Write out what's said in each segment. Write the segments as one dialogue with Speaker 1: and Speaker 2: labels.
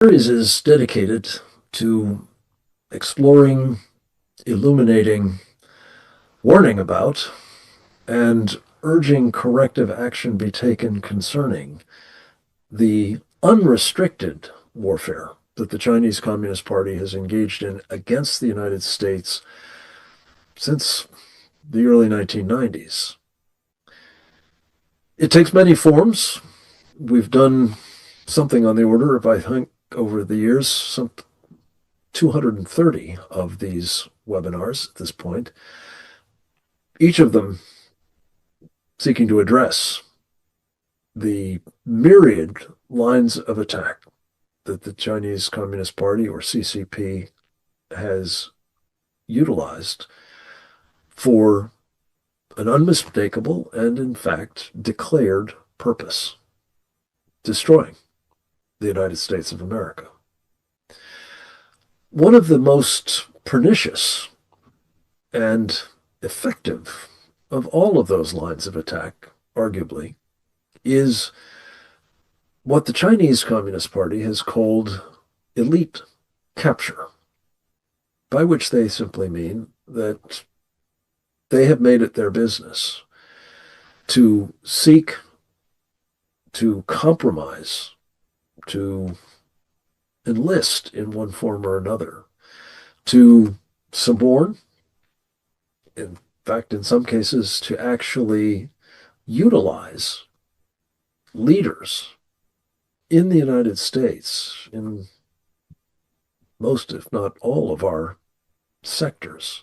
Speaker 1: Series is dedicated to exploring, illuminating, warning about, and urging corrective action be taken concerning the unrestricted warfare that the Chinese Communist Party has engaged in against the United States since the early 1990s. It takes many forms. We've done something on the order of, I think, over the years, some 230 of these webinars at this point, each of them seeking to address the myriad lines of attack that the Chinese Communist Party, or CCP, has utilized for an unmistakable and, in fact, declared purpose: destroying the United States of America. One of the most pernicious and effective of all of those lines of attack, arguably, is what the Chinese Communist Party has called elite capture, by which they simply mean that they have made it their business to seek to compromise, to enlist in one form or another, to suborn, in fact, in some cases, to actually utilize leaders in the United States, in most, if not all, of our sectors,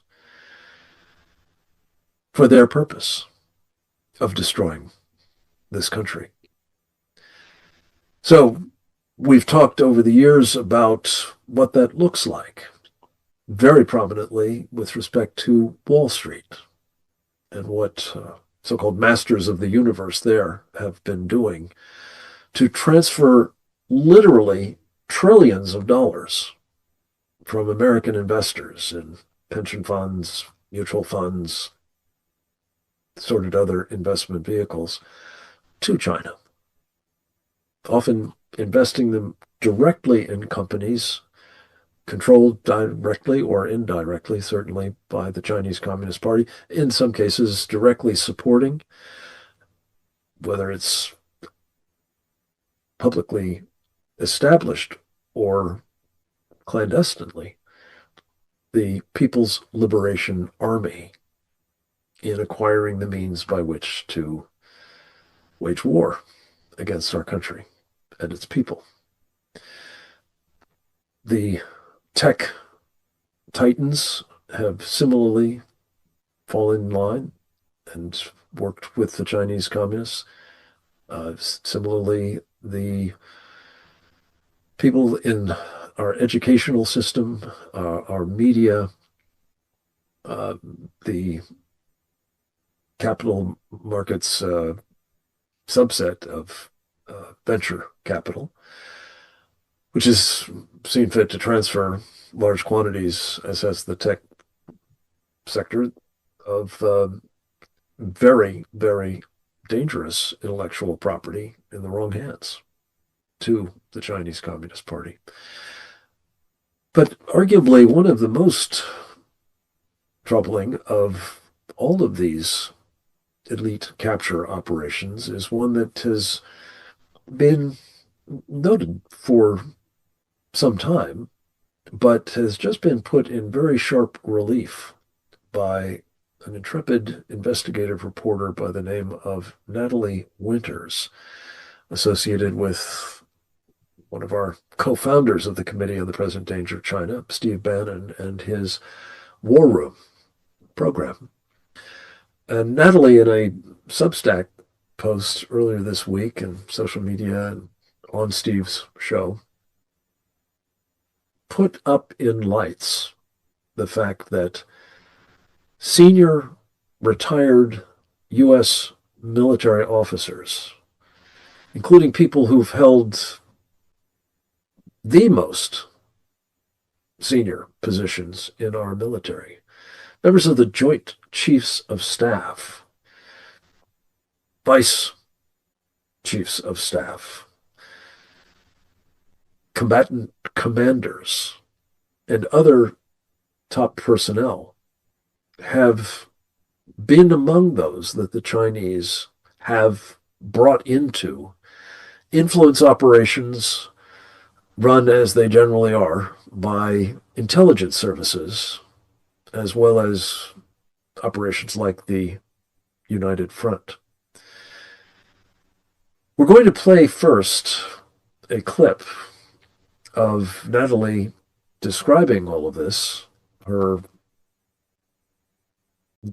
Speaker 1: for their purpose of destroying this country. So we've talked over the years about what that looks like, very prominently with respect to Wall Street and what so-called masters of the universe there have been doing to transfer literally trillions of dollars from American investors in pension funds, mutual funds, assorted other investment vehicles to China, often investing them directly in companies controlled directly or indirectly, certainly, by the Chinese Communist Party, in some cases directly supporting, whether it's publicly established or clandestinely, the People's Liberation Army in acquiring the means by which to wage war against our country and its people. The tech titans have similarly fallen in line and worked with the Chinese communists. Similarly, the people in our educational system, our media, the capital markets subset of venture capital, which is seen fit to transfer large quantities, as has the tech sector, of very, very dangerous intellectual property in the wrong hands to the Chinese Communist Party. But arguably one of the most troubling of all of these elite capture operations is one that has been noted for some time, but has just been put in very sharp relief by an intrepid investigative reporter by the name of Natalie Winters, associated with one of our co-founders of the Committee on the Present Danger of China, Steve Bannon, and his War Room program. And Natalie, in a Substack post earlier this week in social media and on Steve's show, put up in lights the fact that senior retired U.S. military officers, including people who've held the most senior positions in our military, members of the Joint Chiefs of Staff, Vice Chiefs of Staff, combatant commanders and other top personnel have been among those that the Chinese have brought into influence operations run, as they generally are, by intelligence services, as well as operations like the United Front. We're going to play first a clip of Natalie describing all of this, her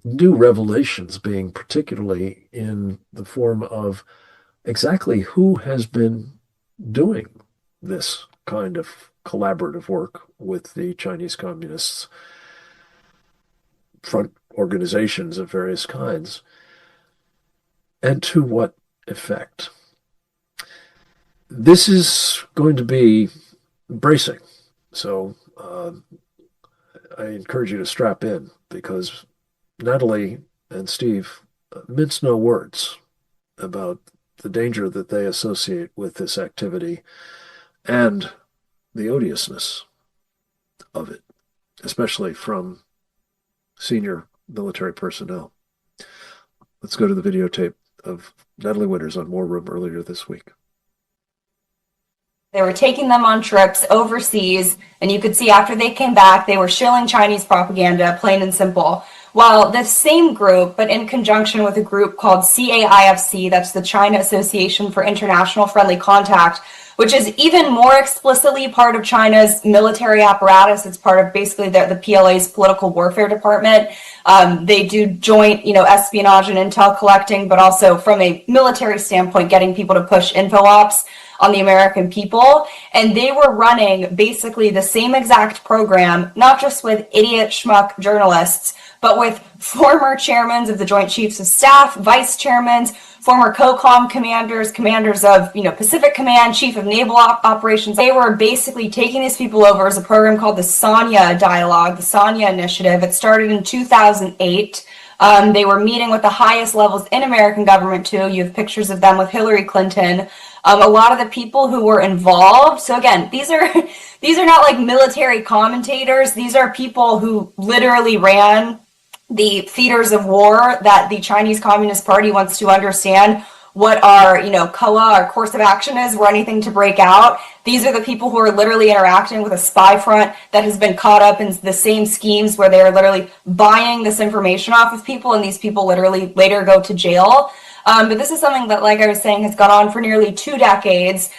Speaker 1: new revelations being particularly in the form of exactly who has been doing this kind of collaborative work with the Chinese Communists, front organizations of various kinds, and to what effect. This is going to be bracing, so I encourage you to strap in, because Natalie and Steve mince no words about the danger that they associate with this activity and the odiousness of it, especially from senior military personnel. Let's go to the videotape of Natalie Winters on War Room earlier this week.
Speaker 2: They were taking them on trips overseas, and you could see after they came back, they were shilling Chinese propaganda, plain and simple. While this same group, but in conjunction with a group called CAIFC, that's the China Association for International Friendly Contact, which is even more explicitly part of China's military apparatus. It's part of basically the PLA's political warfare department. They do joint, espionage and intel collecting, but also from a military standpoint, getting people to push info ops on the American people. And they were running basically the same exact program, not just with idiot schmuck journalists, but with former chairmen of the Joint Chiefs of Staff, vice chairmen, former COCOM commanders, commanders of Pacific Command, Chief of Naval Operations. They were basically taking these people over as a program called the Sanya Dialogue, the Sanya Initiative. It started in 2008. They were meeting with the highest levels in American government too. You have pictures of them with Hillary Clinton. A lot of the people who were involved. So again, these are not like military commentators. These are people who literally ran the theaters of war that the Chinese Communist Party wants to understand what our, COA, our course of action is, were anything to break out. These are the people who are literally interacting with a spy front that has been caught up in the same schemes where they are literally buying this information off of people, and these people literally later go to jail. But this is something that, like I was saying, has gone on for nearly 2 decades.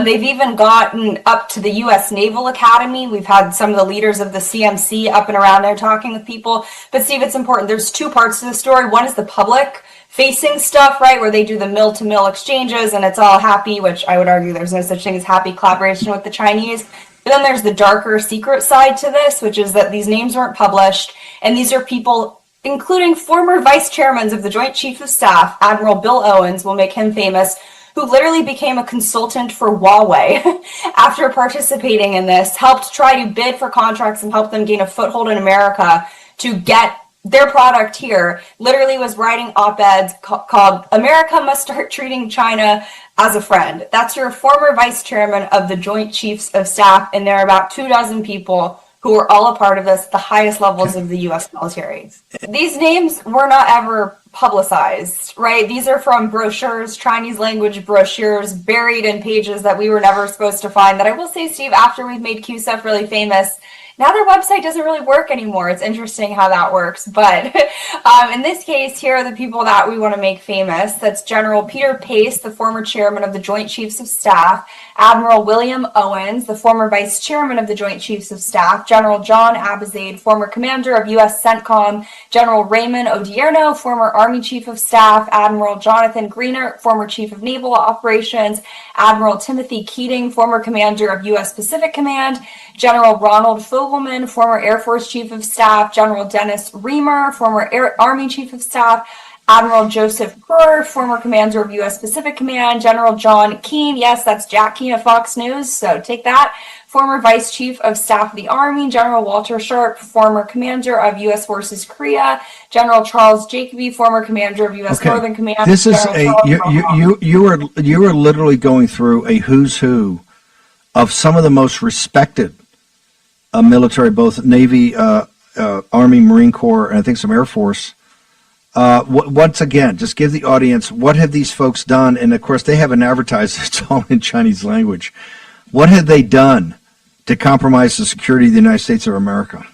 Speaker 2: They've even gotten up to the U.S. Naval Academy. We've had some of the leaders of the CMC up and around there talking with people. But Steve, it's important. There's 2 parts to the story. One is the public facing stuff, right, where they do the mill-to-mill exchanges and it's all happy, which I would argue there's no such thing as happy collaboration with the Chinese. But then there's the darker secret side to this, which is that these names weren't published, and these are people including former vice chairmen of the Joint Chiefs of Staff. Admiral Bill Owens will make him famous, who literally became a consultant for Huawei after participating in this, helped try to bid for contracts and help them gain a foothold in America to get their product here. Literally was writing op-eds called "America Must Start Treating China as a Friend." That's your former vice chairman of the Joint Chiefs of Staff, and there are about 24 people who were all a part of this, the highest levels of the U.S. military. These names were not ever publicized, right? These are from brochures, Chinese language brochures, buried in pages that we were never supposed to find, that I will say, Steve, after we've made QSF really famous, now their website doesn't really work anymore. It's interesting how that works. But in this case, here are the people that we want to make famous. That's General Peter Pace, the former chairman of the Joint Chiefs of Staff, Admiral William Owens, the former vice chairman of the Joint Chiefs of Staff, General John Abizade, former commander of U.S. CENTCOM, General Raymond Odierno, former Army Chief of Staff, Admiral Jonathan Greener, former Chief of Naval Operations, Admiral Timothy Keating, former commander of U.S. Pacific Command, General Ronald Fogelman, former Air Force Chief of Staff, General Dennis Reamer, former Army Chief of Staff, Admiral Joseph Kerr, former commander of U.S. Pacific Command, General John Keane, yes, that's Jack Keane of Fox News, so take that, former Vice Chief of Staff of the Army, General Walter Sharp, former commander of U.S. Forces Korea, General Charles Jacoby, former commander of U.S. Northern Command.
Speaker 3: This is you are literally going through a who's who of some of the most respected military, both Navy, Army, Marine Corps, and I think some Air Force. Once again, just give the audience, what have these folks done? And of course, they haven't advertised, it's all in Chinese language. What have they done to compromise the security of the United States of America?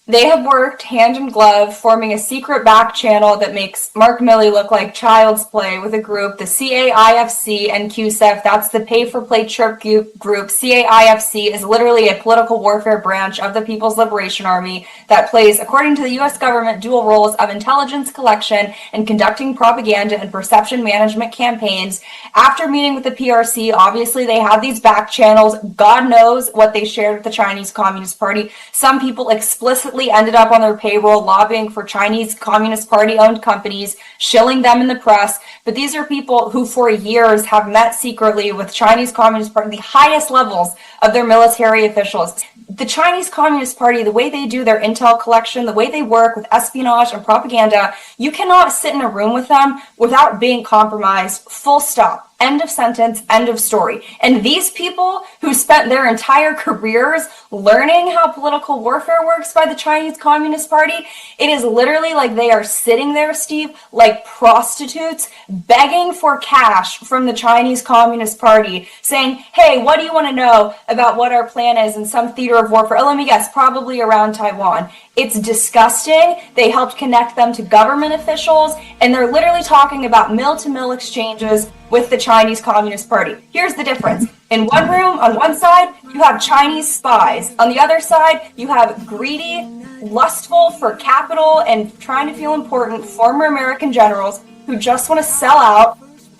Speaker 2: They have worked hand in glove, forming a secret back channel that makes Mark Milley look like child's play with a group, the CAIFC and QSEF. That's the pay-for-play chirp group. CAIFC is literally a political warfare branch of the People's Liberation Army that plays, according to the U.S. government, dual roles of intelligence collection and conducting propaganda and perception management campaigns. After meeting with the PRC, obviously they have these back channels. God knows what they shared with the Chinese Communist Party. Some people explicitly ended up on their payroll lobbying for Chinese Communist Party owned companies, shilling them in the press. But these are people who for years have met secretly with Chinese Communist Party, the highest levels of their military officials. The Chinese Communist Party, the way they do their intel collection, the way they work with espionage and propaganda, you cannot sit in a room with them without being compromised, full stop. End of sentence, end of story. And these people who spent their entire careers learning how political warfare works by the Chinese Communist Party, it is literally like they are sitting there, Steve, like prostitutes, begging for cash from the Chinese Communist Party, saying, hey, what do you want to know about what our plan is in some theater of warfare? Oh, let me guess, probably around Taiwan. It's disgusting. They helped connect them to government officials, and they're literally talking about mill-to-mill exchanges with the Chinese Communist Party. Here's the difference. In one room, on one side, you have Chinese spies. On the other side, you have greedy, lustful for capital and trying to feel important former American generals who just want to sell out,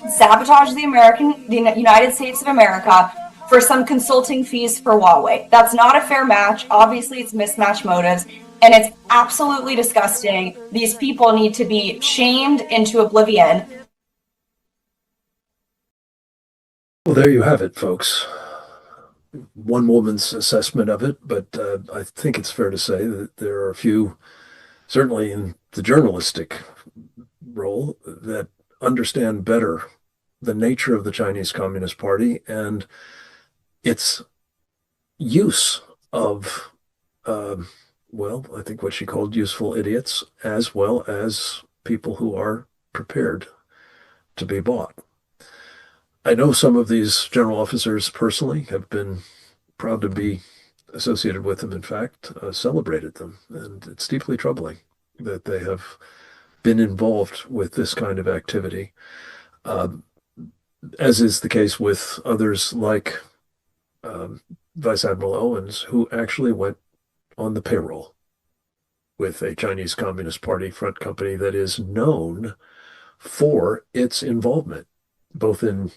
Speaker 2: sabotage the United States of America for some consulting fees for Huawei. That's not a fair match. Obviously, it's mismatched motives. And it's absolutely disgusting. These people need to be shamed into oblivion.
Speaker 1: Well, there you have it, folks. One woman's assessment of it, but I think it's fair to say that there are a few, certainly in the journalistic role, that understand better the nature of the Chinese Communist Party and its use of well, I think what she called useful idiots, as well as people who are prepared to be bought. I know some of these general officers personally, have been proud to be associated with them, in fact, celebrated them. And it's deeply troubling that they have been involved with this kind of activity, as is the case with others like Vice Admiral Owens, who actually went on the payroll with a Chinese Communist Party front company that is known for its involvement, both in,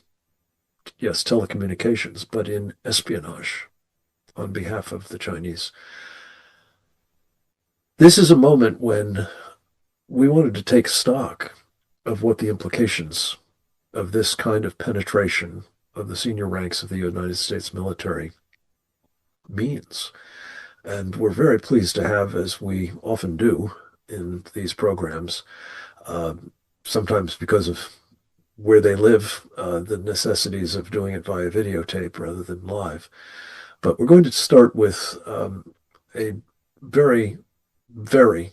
Speaker 1: yes, telecommunications, but in espionage on behalf of the Chinese. This is a moment when we wanted to take stock of what the implications of this kind of penetration of the senior ranks of the United States military means. And we're very pleased to have, as we often do in these programs, sometimes because of where they live, the necessities of doing it via videotape rather than live. But we're going to start with a very, very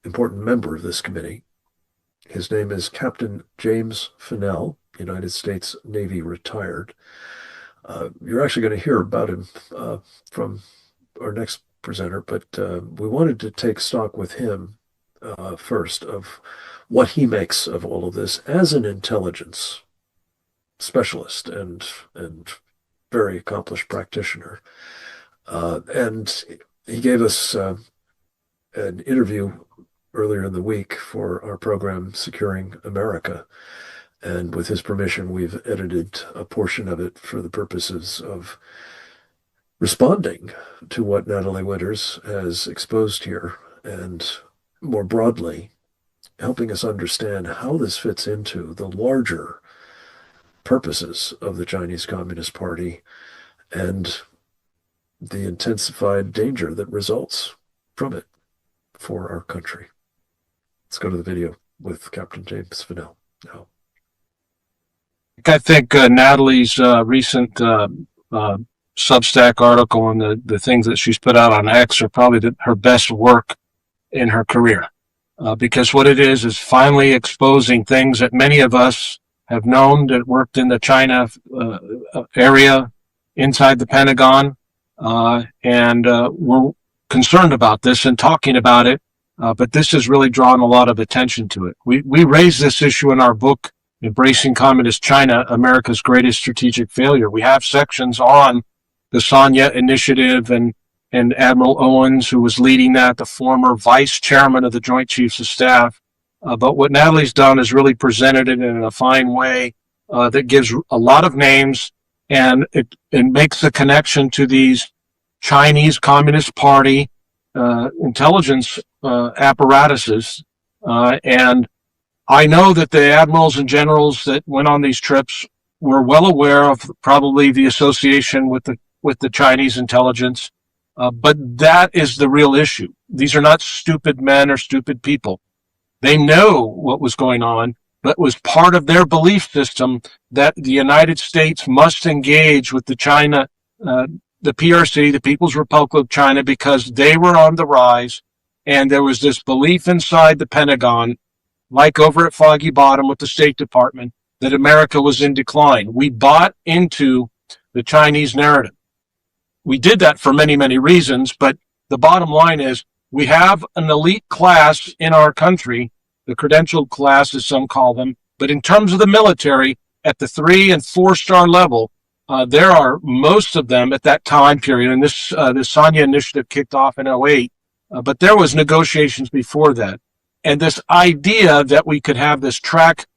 Speaker 1: important member of this committee. His name is Captain James Fennell, United States Navy retired. You're actually going to hear about him from our next presenter, but we wanted to take stock with him first of what he makes of all of this as an intelligence specialist and very accomplished practitioner. And he gave us an interview earlier in the week for our program, Securing America. And with his permission, we've edited a portion of it for the purposes of responding to what Natalie Winters has exposed here, and more broadly, helping us understand how this fits into the larger purposes of the Chinese Communist Party and the intensified danger that results from it for our country. Let's go to the video with Captain James Fennell now.
Speaker 4: I think Natalie's recent Substack article and the things that she's put out on X are probably her best work in her career. Because what it is finally exposing things that many of us have known that worked in the China area inside the Pentagon. And we're concerned about this and talking about it. But this has really drawn a lot of attention to it. We raised this issue in our book, Embracing Communist China, America's Greatest Strategic Failure. We have sections on the Sanya Initiative and Admiral Owens, who was leading that, the former vice chairman of the Joint Chiefs of Staff. But what Natalie's done is really presented it in a fine way that gives a lot of names, and it makes the connection to these Chinese Communist Party intelligence apparatuses. And I know that the admirals and generals that went on these trips were well aware of probably the association with the Chinese intelligence. But that is the real issue. These are not stupid men or stupid people. They know what was going on, but it was part of their belief system that the United States must engage with the China, the PRC, the People's Republic of China, because they were on the rise. And there was this belief inside the Pentagon, like over at Foggy Bottom with the State Department, that America was in decline. We bought into the Chinese narrative. We did that for many, many reasons, but the bottom line is we have an elite class in our country, the credentialed class as some call them, but in terms of the military, at the 3- and 4-star level, there are most of them at that time period, and this Sanya Initiative kicked off in 2008, but there was negotiations before that. And this idea that we could have this track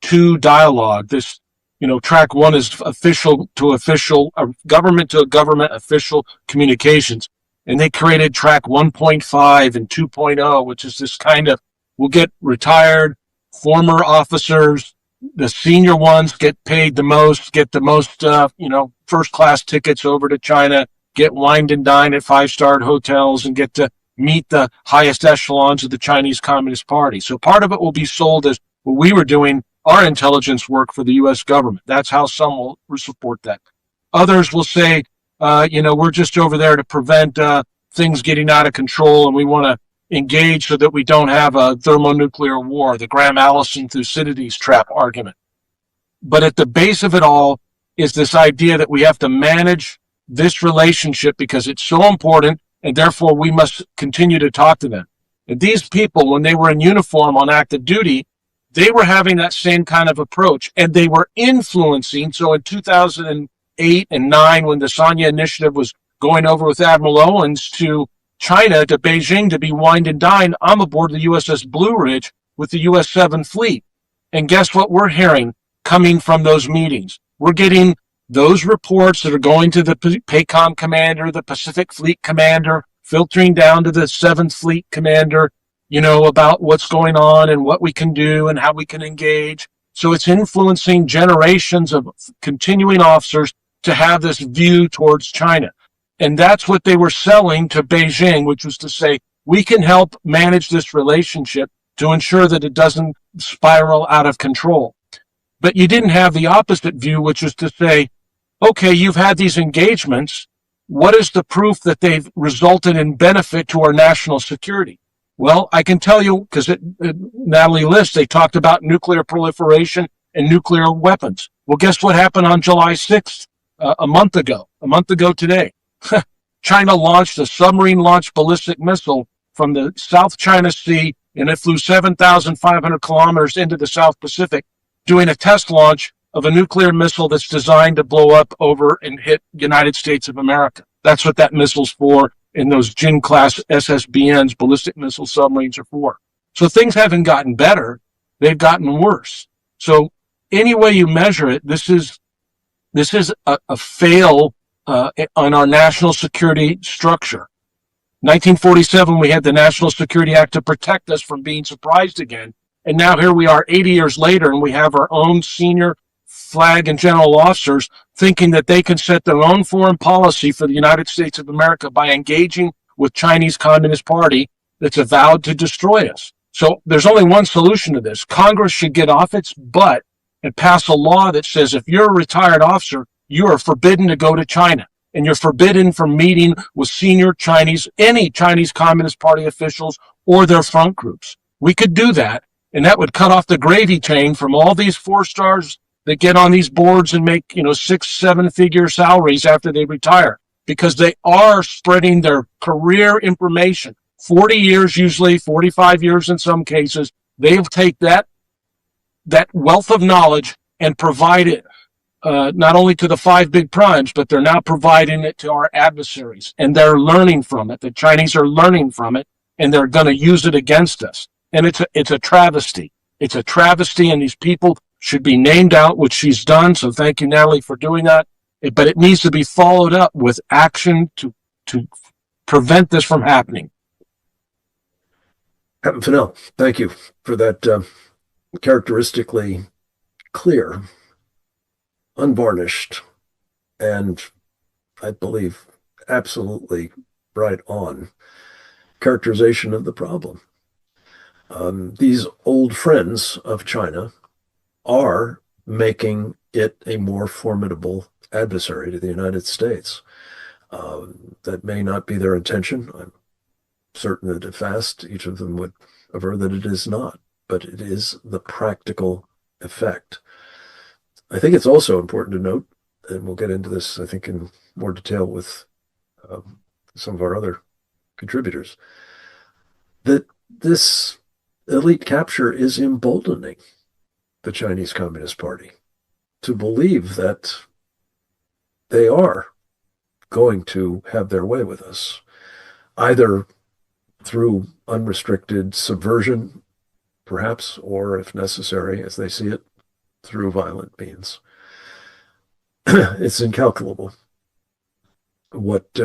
Speaker 4: 2 dialogue, this, track 1 is official to official, government to government official communications. And they created track 1.5 and 2.0, which is this kind of, we'll get retired former officers, the senior ones get paid the most, get the most, first class tickets over to China, get wined and dined at 5-star hotels, and get to meet the highest echelons of the Chinese Communist Party. So part of it will be sold as what we were doing, our intelligence work for the U.S. government. That's how some will support that. Others will say, we're just over there to prevent things getting out of control, and we want to engage so that we don't have a thermonuclear war, the Graham Allison Thucydides trap argument. But at the base of it all is this idea that we have to manage this relationship because it's so important, and therefore we must continue to talk to them. And these people, when they were in uniform on active duty, they were having that same kind of approach, and they were influencing. So in 2008 and 9, when the Sanya Initiative was going over with Admiral Owens to China, to Beijing, to be wined and dined, I'm aboard the USS Blue Ridge with the US 7th Fleet. And guess what we're hearing coming from those meetings? We're getting those reports that are going to the PACOM commander, the Pacific Fleet commander, filtering down to the 7th Fleet commander, about what's going on and what we can do and how we can engage. So it's influencing generations of continuing officers to have this view towards China. And that's what they were selling to Beijing, which was to say, we can help manage this relationship to ensure that it doesn't spiral out of control. But you didn't have the opposite view, which was to say, okay, you've had these engagements. What is the proof that they've resulted in benefit to our national security? Well, I can tell you, because Natalie lists, they talked about nuclear proliferation and nuclear weapons. Well, guess what happened on July 6th, a month ago today? China launched a submarine-launched ballistic missile from the South China Sea, and it flew 7,500 kilometers into the South Pacific, doing a test launch of a nuclear missile that's designed to blow up over and hit the United States of America. That's what that missile's for, and those Jin-class SSBNs, ballistic missile submarines, are for. So things haven't gotten better, they've gotten worse. So any way you measure it, this is a fail on our national security structure. 1947, we had the National Security Act to protect us from being surprised again. And now here we are 80 years later, and we have our own senior flag and general officers thinking that they can set their own foreign policy for the United States of America by engaging with Chinese Communist Party that's avowed to destroy us. So there's only one solution to this. Congress should get off its butt and pass a law that says if you're a retired officer, you are forbidden to go to China, and you're forbidden from meeting with senior any Chinese Communist Party officials or their front groups. We could do that, and that would cut off the gravy train from all these 4-stars that get on these boards and make, 6-7-figure salaries after they retire, because they are spreading their career information. 40 years usually, 45 years in some cases. They'll take that wealth of knowledge and provide it not only to the 5 big primes, but they're now providing it to our adversaries, and they're learning from it. The Chinese are learning from it, and they're going to use it against us. And it's a travesty. It's a travesty, and these people should be named out, which she's done. So thank you, Natalie, for doing that. But it needs to be followed up with action to prevent this from happening.
Speaker 1: Captain Fennell, thank you for that characteristically clear, unvarnished, and I believe absolutely right on characterization of the problem. These old friends of China are making it a more formidable adversary to the United States. That may not be their intention. I'm certain that if asked, each of them would aver that it is not, but it is the practical effect. I think it's also important to note, and we'll get into this, I think, in more detail with some of our other contributors, that this elite capture is emboldening the Chinese Communist Party to believe that they are going to have their way with us, either through unrestricted subversion, perhaps, or if necessary, as they see it, through violent means. It's incalculable what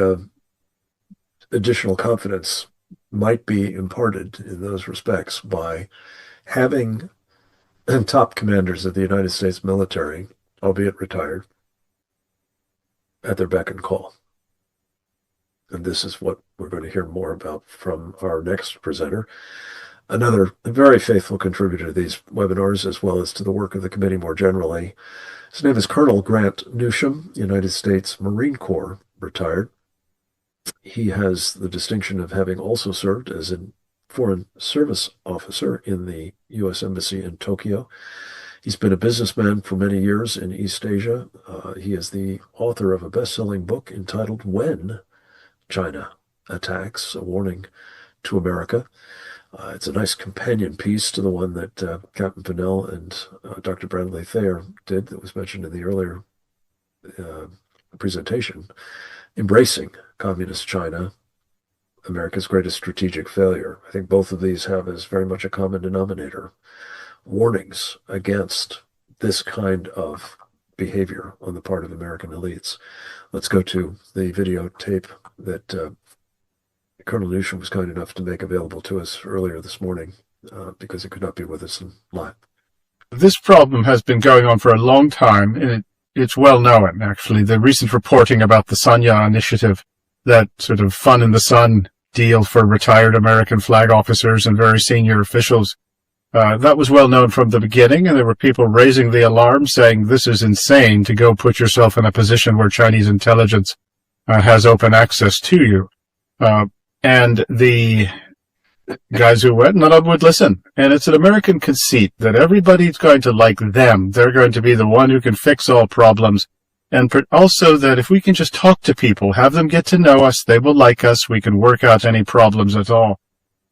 Speaker 1: additional confidence might be imparted in those respects by having top commanders of the United States military, albeit retired, at their beck and call. And this is what we're going to hear more about from our next presenter, another very faithful contributor to these webinars, as well as to the work of the committee more generally. His name is Colonel Grant Newsham, United States Marine Corps, retired. He has the distinction of having also served as a foreign service officer in the U.S. Embassy in Tokyo. He's been a businessman for many years in East Asia. He is the author of a best-selling book entitled When China Attacks, a Warning to America. It's a nice companion piece to the one that Captain Fennell and Dr. Bradley Thayer did that was mentioned in the earlier presentation, Embracing Communist China, America's Greatest Strategic Failure. I think both of these have as very much a common denominator, warnings against this kind of behavior on the part of American elites. Let's go to the videotape that Colonel Newsham was kind enough to make available to us earlier this morning because he could not be with us live.
Speaker 5: This problem has been going on for a long time, and it's well known, actually. The recent reporting about the Sanya Initiative, that sort of fun in the sun deal for retired American flag officers and very senior officials, that was well known from the beginning, and there were people raising the alarm saying this is insane to go put yourself in a position where Chinese intelligence has open access to you. And the guys who went, none of them would listen. And it's an American conceit that everybody's going to like them. They're going to be the one who can fix all problems. And also that if we can just talk to people, have them get to know us, they will like us, we can work out any problems at all.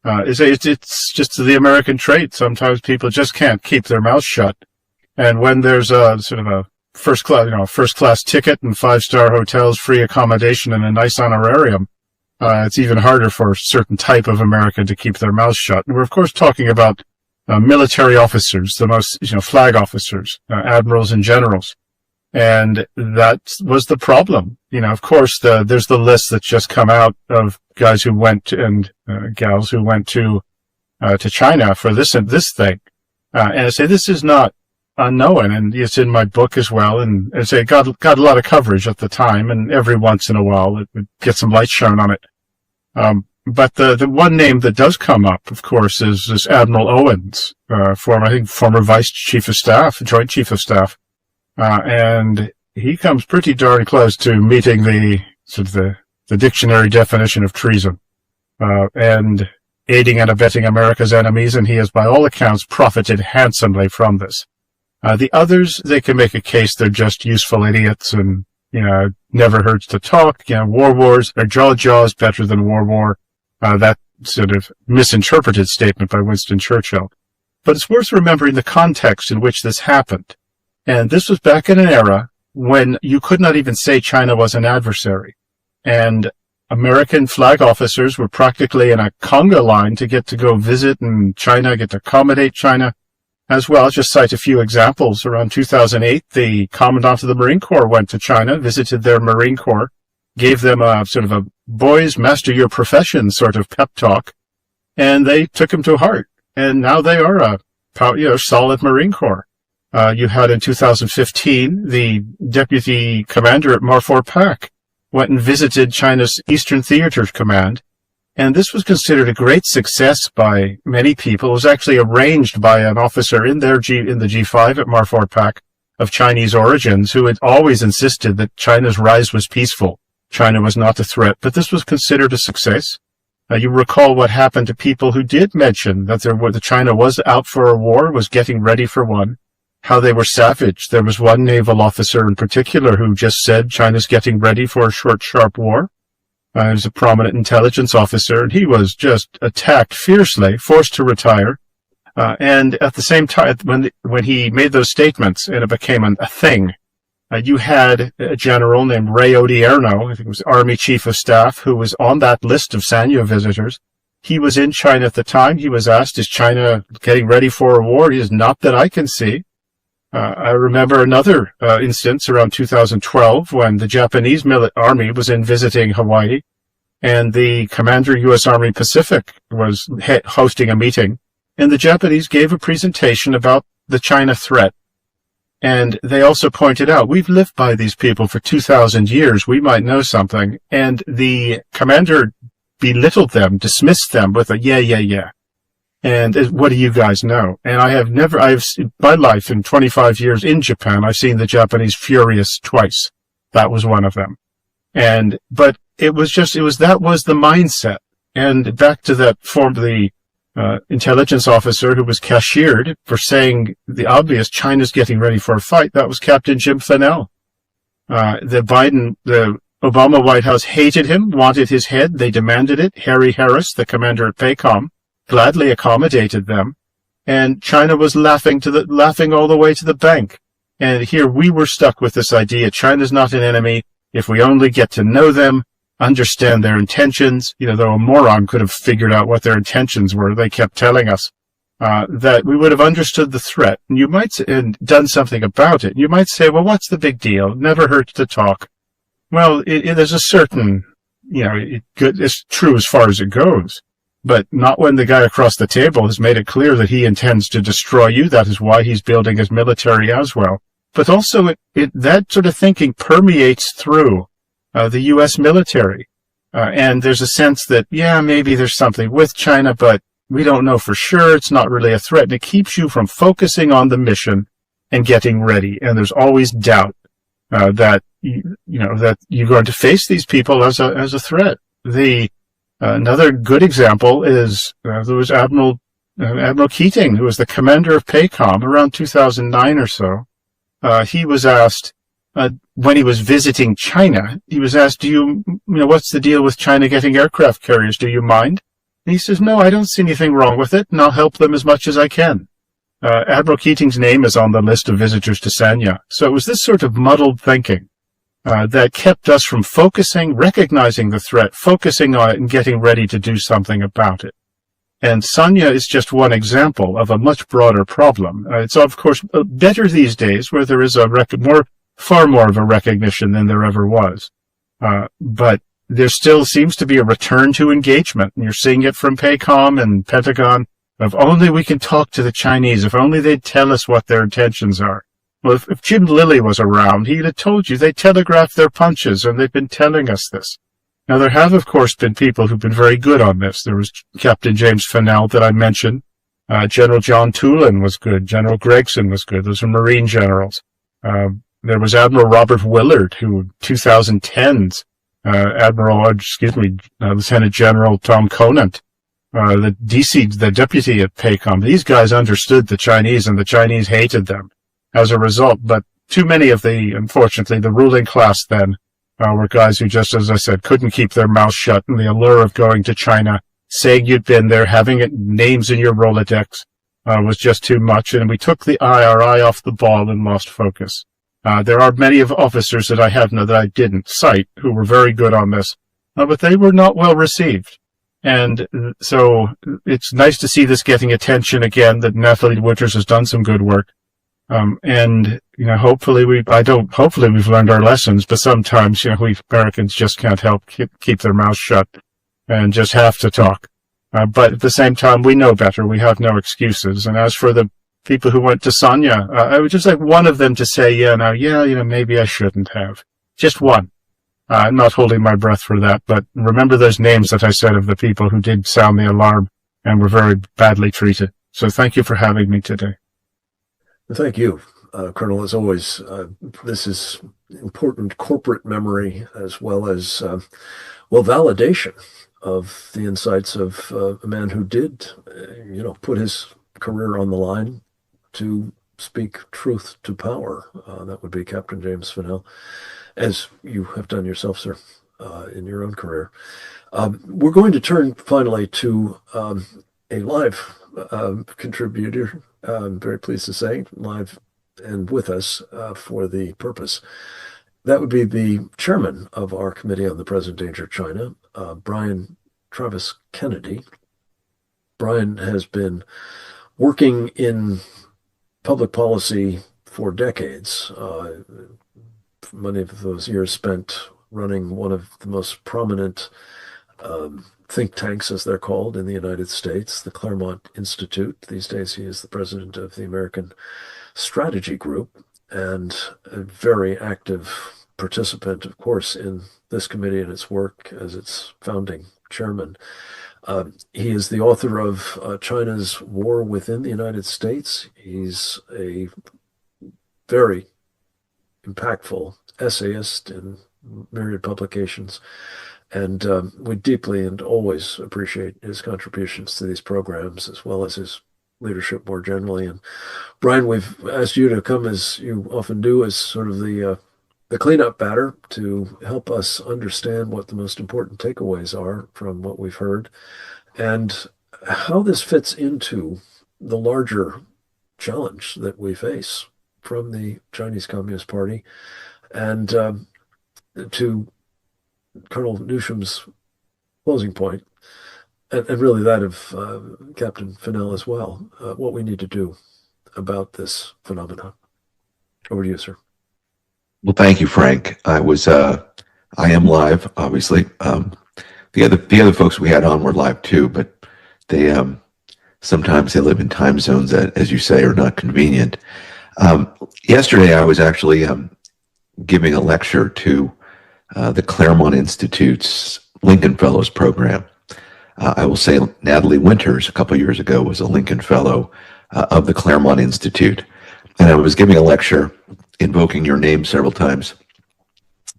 Speaker 5: It's just the American trait. Sometimes people just can't keep their mouth shut. And when there's a sort of a first class ticket and 5-star hotels, free accommodation and a nice honorarium, it's even harder for a certain type of American to keep their mouth shut. And we're, of course, talking about military officers, the most, flag officers, admirals and generals. And that was the problem. Of course, there's the list that's just come out of guys who went and gals who went to China for this thing. And I say this is not unknown, and it's in my book as well. And I say it got a lot of coverage at the time, and every once in a while it would get some light shown on it. But the one name that does come up, of course, is this Admiral Owens, former Vice Chief of Staff, Joint Chief of Staff. And he comes pretty darn close to meeting the dictionary definition of treason, and aiding and abetting America's enemies, and he has, by all accounts, profited handsomely from this. The others, they can make a case they're just useful idiots and, never hurts to talk. War wars, or jaws better than war. That sort of misinterpreted statement by Winston Churchill. But it's worth remembering the context in which this happened. And this was back in an era when you could not even say China was an adversary. And American flag officers were practically in a conga line to get to go visit in China, get to accommodate China as well. I'll just cite a few examples. Around 2008, the Commandant of the Marine Corps went to China, visited their Marine Corps, gave them a sort of a boys master your profession sort of pep talk, and they took him to heart. And now they are a solid Marine Corps. You had in 2015, the deputy commander at Marfor Pak went and visited China's Eastern Theater Command, and this was considered a great success by many people. It was actually arranged by an officer in the G5 at Marfor Pak of Chinese origins who had always insisted that China's rise was peaceful. China was not a threat, but this was considered a success. You recall what happened to people who did mention that China was out for a war, was getting ready for one, how they were savage. There was one naval officer in particular who just said China's getting ready for a short, sharp war. He was a prominent intelligence officer, and he was just attacked fiercely, forced to retire. And at the same time, when he made those statements, and it became a thing, you had a general named Ray Odierno, I think it was Army Chief of Staff, who was on that list of Sanya visitors. He was in China at the time. He was asked, is China getting ready for a war? He says, not that I can see. I remember another instance around 2012 when the Japanese army was in visiting Hawaii, and the commander U.S. Army Pacific was hosting a meeting, and the Japanese gave a presentation about the China threat. And they also pointed out, we've lived by these people for 2,000 years. We might know something. And the commander belittled them, dismissed them with a yeah. And what do you guys know? And I've my life in 25 years in Japan, I've seen the Japanese furious twice. That was one of them. But that was the mindset. And back to that the intelligence officer who was cashiered for saying the obvious, China's getting ready for a fight. That was Captain Jim Fennell. The Obama White House hated him, wanted his head. They demanded it. Harry Harris, the commander at PACOM, gladly accommodated them. And China was laughing all the way to the bank. And here we were stuck with this idea, China's not an enemy. If we only get to know them, understand their intentions, though a moron could have figured out what their intentions were. They kept telling us that we would have understood the threat, and done something about it. You might say, well, what's the big deal? It never hurts to talk. Well, there's a certain, it's true as far as it goes, but not when the guy across the table has made it clear that he intends to destroy you. That is why he's building his military as well. But also, that sort of thinking permeates through the U.S. military. And there's a sense that, maybe there's something with China, but we don't know for sure. It's not really a threat. And it keeps you from focusing on the mission and getting ready. And there's always doubt that you're going to face these people as a threat. Another good example is there was Admiral Keating, who was the commander of PACOM around 2009 or so. He was asked, when he was visiting China, he was asked, what's the deal with China getting aircraft carriers? Do you mind? And he says, no, I don't see anything wrong with it, and I'll help them as much as I can. Admiral Keating's name is on the list of visitors to Sanya. So it was this sort of muddled thinking that kept us from recognizing the threat, focusing on it, and getting ready to do something about it. And Sanya is just one example of a much broader problem. It's, of course, better these days where there is far more of a recognition than there ever was. But there still seems to be a return to engagement. And you're seeing it from PACOM and Pentagon. If only we can talk to the Chinese, if only they'd tell us what their intentions are. Well, if Jim Lilly was around, he'd have told you they telegraphed their punches, and they've been telling us this. Now, there have, of course, been people who've been very good on this. There was Captain James Fennell that I mentioned. General John Tulin was good. General Gregson was good. Those are Marine generals. There was Admiral Robert Willard, who 2010's Lieutenant General Tom Conant, the deputy at PACOM. These guys understood the Chinese, and the Chinese hated them as a result. But too many of unfortunately, the ruling class then were guys who just, as I said, couldn't keep their mouths shut, and the allure of going to China, saying you'd been there, having names in your Rolodex, was just too much, and we took our eye off the ball and lost focus. There are many of officers that I have now that I didn't cite who were very good on this, but they were not well received. And so it's nice to see this getting attention again, that Natalie Winters has done some good work. And, hopefully we've learned our lessons, but sometimes, we Americans just can't help keep their mouths shut and just have to talk. But at the same time, we know better. We have no excuses. And as for the people who went to Sanya, I would just like one of them to say, maybe I shouldn't have. Just one. I'm not holding my breath for that, but remember those names that I said of the people who did sound the alarm and were very badly treated. So thank you for having me today.
Speaker 1: Thank you, Colonel. As always, this is important corporate memory as well as, validation of the insights of a man who did, put his career on the line to speak truth to power. That would be Captain James Fennell, as you have done yourself, sir, in your own career. We're going to turn finally to a live contributor, I'm very pleased to say, live and with us for the purpose. That would be the chairman of our Committee on the Present Danger of China, Brian Travis Kennedy. Brian has been working in public policy for decades. Many of those years spent running one of the most prominent think tanks, as they're called, in the United States, the Claremont Institute. These days he is the president of the American Strategy Group and a very active participant, of course, in this committee and its work as its founding chairman. He is the author of China's War Within the United States. He's a very impactful essayist in myriad publications. And we deeply and always appreciate his contributions to these programs, as well as his leadership more generally. And Brian, we've asked you to come, as you often do, as sort of the cleanup batter to help us understand what the most important takeaways are from what we've heard and how this fits into the larger challenge that we face from the Chinese Communist Party, and to Colonel Newsham's closing point, and really that of Captain Fennell as well, what we need to do about this phenomenon. Over to you, sir.
Speaker 6: Well, thank you, Frank. I am live, obviously. The other folks we had on were live too, but they sometimes they live in time zones that, as you say, are not convenient. Yesterday, I was actually giving a lecture to the Claremont Institute's Lincoln Fellows program. I will say Natalie Winters, a couple years ago, was a Lincoln Fellow of the Claremont Institute. And I was giving a lecture invoking your name several times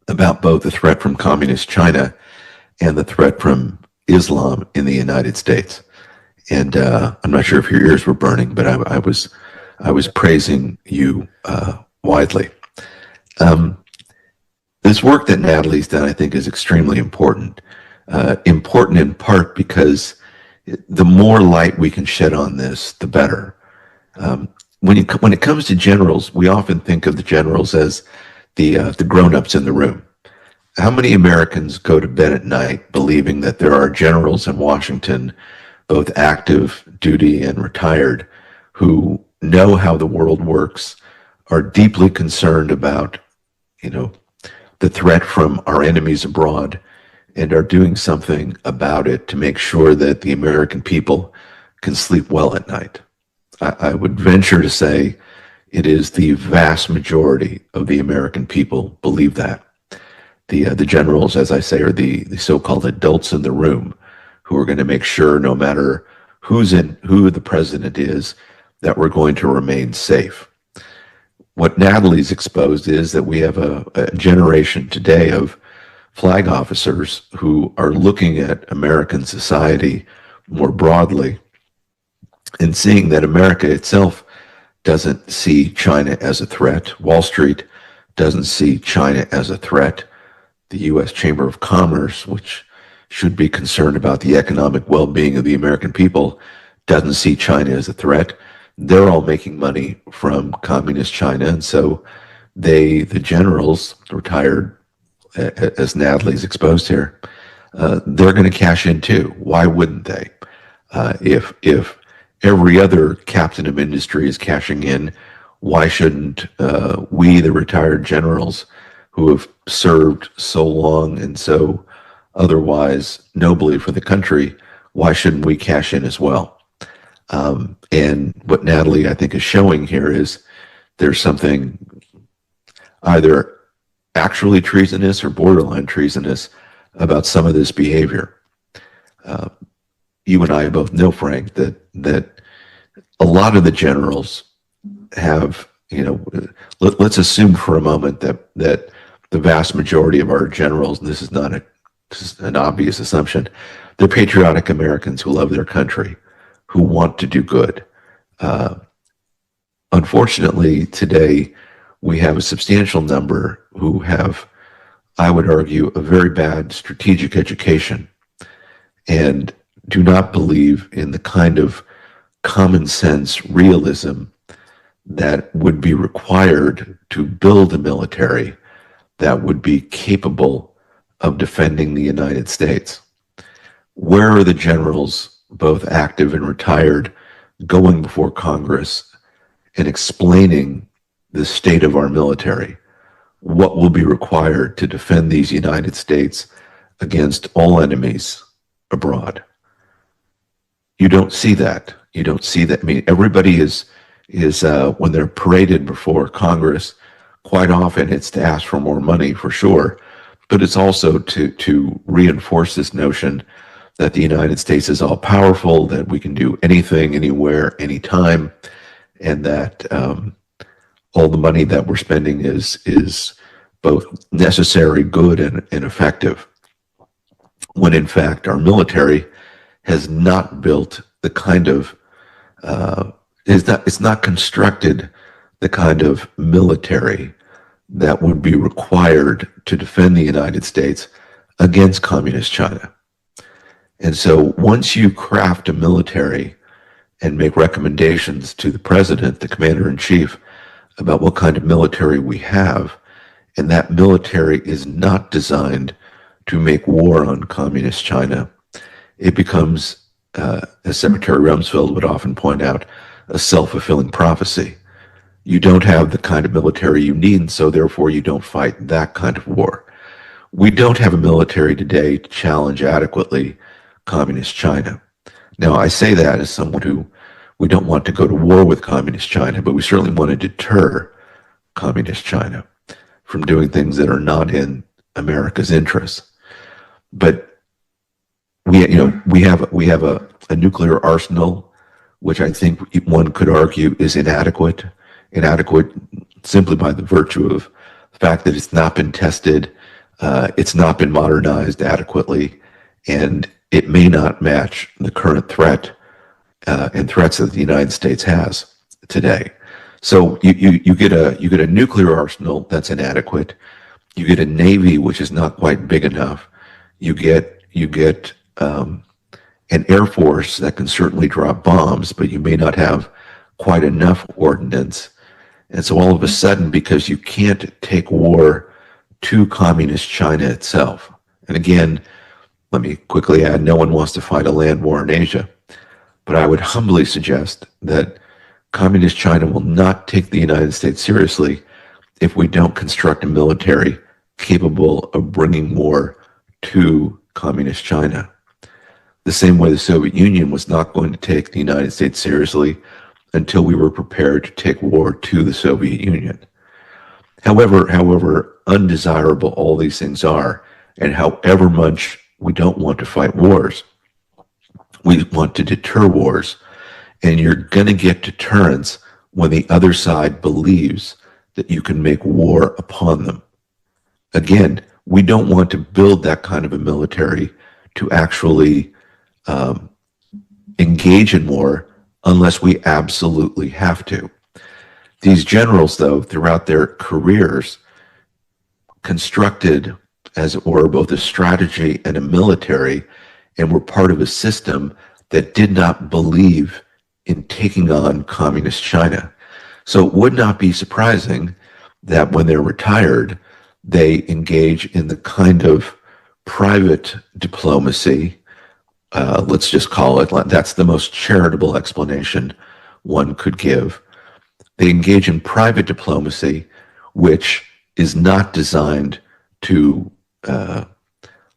Speaker 6: about both the threat from communist China and the threat from Islam in the United States. And I'm not sure if your ears were burning, but I was praising you widely. This work that Natalie's done, I think, is extremely important. Important in part because the more light we can shed on this, the better. When it comes to generals, we often think of the generals as the grown-ups in the room. How many Americans go to bed at night believing that there are generals in Washington, both active duty and retired, who know how the world works, are deeply concerned about, the threat from our enemies abroad, and are doing something about it to make sure that the American people can sleep well at night? I would venture to say it is the vast majority of the American people believe that. the generals, as I say, are the so-called adults in the room who are going to make sure, no matter who the president is, that we're going to remain safe. What Natalie's exposed is that we have a generation today of flag officers who are looking at American society more broadly and seeing that America itself doesn't see China as a threat. Wall Street doesn't see China as a threat. The U.S. Chamber of Commerce, which should be concerned about the economic well-being of the American people, doesn't see China as a threat. They're all making money from communist China, and so the generals, retired, as Natalie's exposed here, they're going to cash in too. Why wouldn't they? If every other captain of industry is cashing in, why shouldn't we, the retired generals who have served so long and so otherwise nobly for the country, why shouldn't we cash in as well? And what Natalie, I think, is showing here is there's something either actually treasonous or borderline treasonous about some of this behavior. You and I both know, Frank, that a lot of the generals have, let's assume for a moment that the vast majority of our generals, and this is not an obvious assumption, they're patriotic Americans who love their country, who want to do good. Unfortunately, today, we have a substantial number who have, I would argue, a very bad strategic education and do not believe in the kind of common sense realism that would be required to build a military that would be capable of defending the United States. Where are the generals, both active and retired, going before Congress and explaining the state of our military? What will be required to defend these United States against all enemies abroad? You don't see that. You don't see that. I mean, everybody is when they're paraded before Congress, quite often it's to ask for more money, for sure, but it's also to reinforce this notion that the United States is all powerful, that we can do anything, anywhere, anytime, and that all the money that we're spending is both necessary, good, and effective. When in fact our military has not built the kind of it's not constructed the kind of military that would be required to defend the United States against communist China. And so once you craft a military and make recommendations to the president, the commander-in-chief, about what kind of military we have, and that military is not designed to make war on communist China, it becomes, as Secretary Rumsfeld would often point out, a self-fulfilling prophecy. You don't have the kind of military you need, and so therefore you don't fight that kind of war. We don't have a military today to challenge adequately communist China. Now, I say that as someone who, we don't want to go to war with communist China, but we certainly want to deter communist China from doing things that are not in America's interests. But we have a nuclear arsenal, which I think one could argue is inadequate simply by the virtue of the fact that it's not been tested, it's not been modernized adequately, and it may not match the current threat and threats that the United States has today. So you get a nuclear arsenal that's inadequate. You get a navy which is not quite big enough. You get an air force that can certainly drop bombs, but you may not have quite enough ordnance. And so all of a sudden, because you can't take war to communist China itself, and again, let me quickly add, no one wants to fight a land war in Asia, but I would humbly suggest that communist China will not take the United States seriously if we don't construct a military capable of bringing war to communist China. The same way the Soviet Union was not going to take the United States seriously until we were prepared to take war to the Soviet Union. However, undesirable all these things are, and however much we don't want to fight wars, we want to deter wars. And you're going to get deterrence when the other side believes that you can make war upon them. Again, we don't want to build that kind of a military to actually engage in war unless we absolutely have to. These generals, though, throughout their careers, constructed, as it were, both a strategy and a military, and were part of a system that did not believe in taking on communist China. So it would not be surprising that when they're retired, they engage in the kind of private diplomacy, let's just call it, that's the most charitable explanation one could give. They engage in private diplomacy, which is not designed to,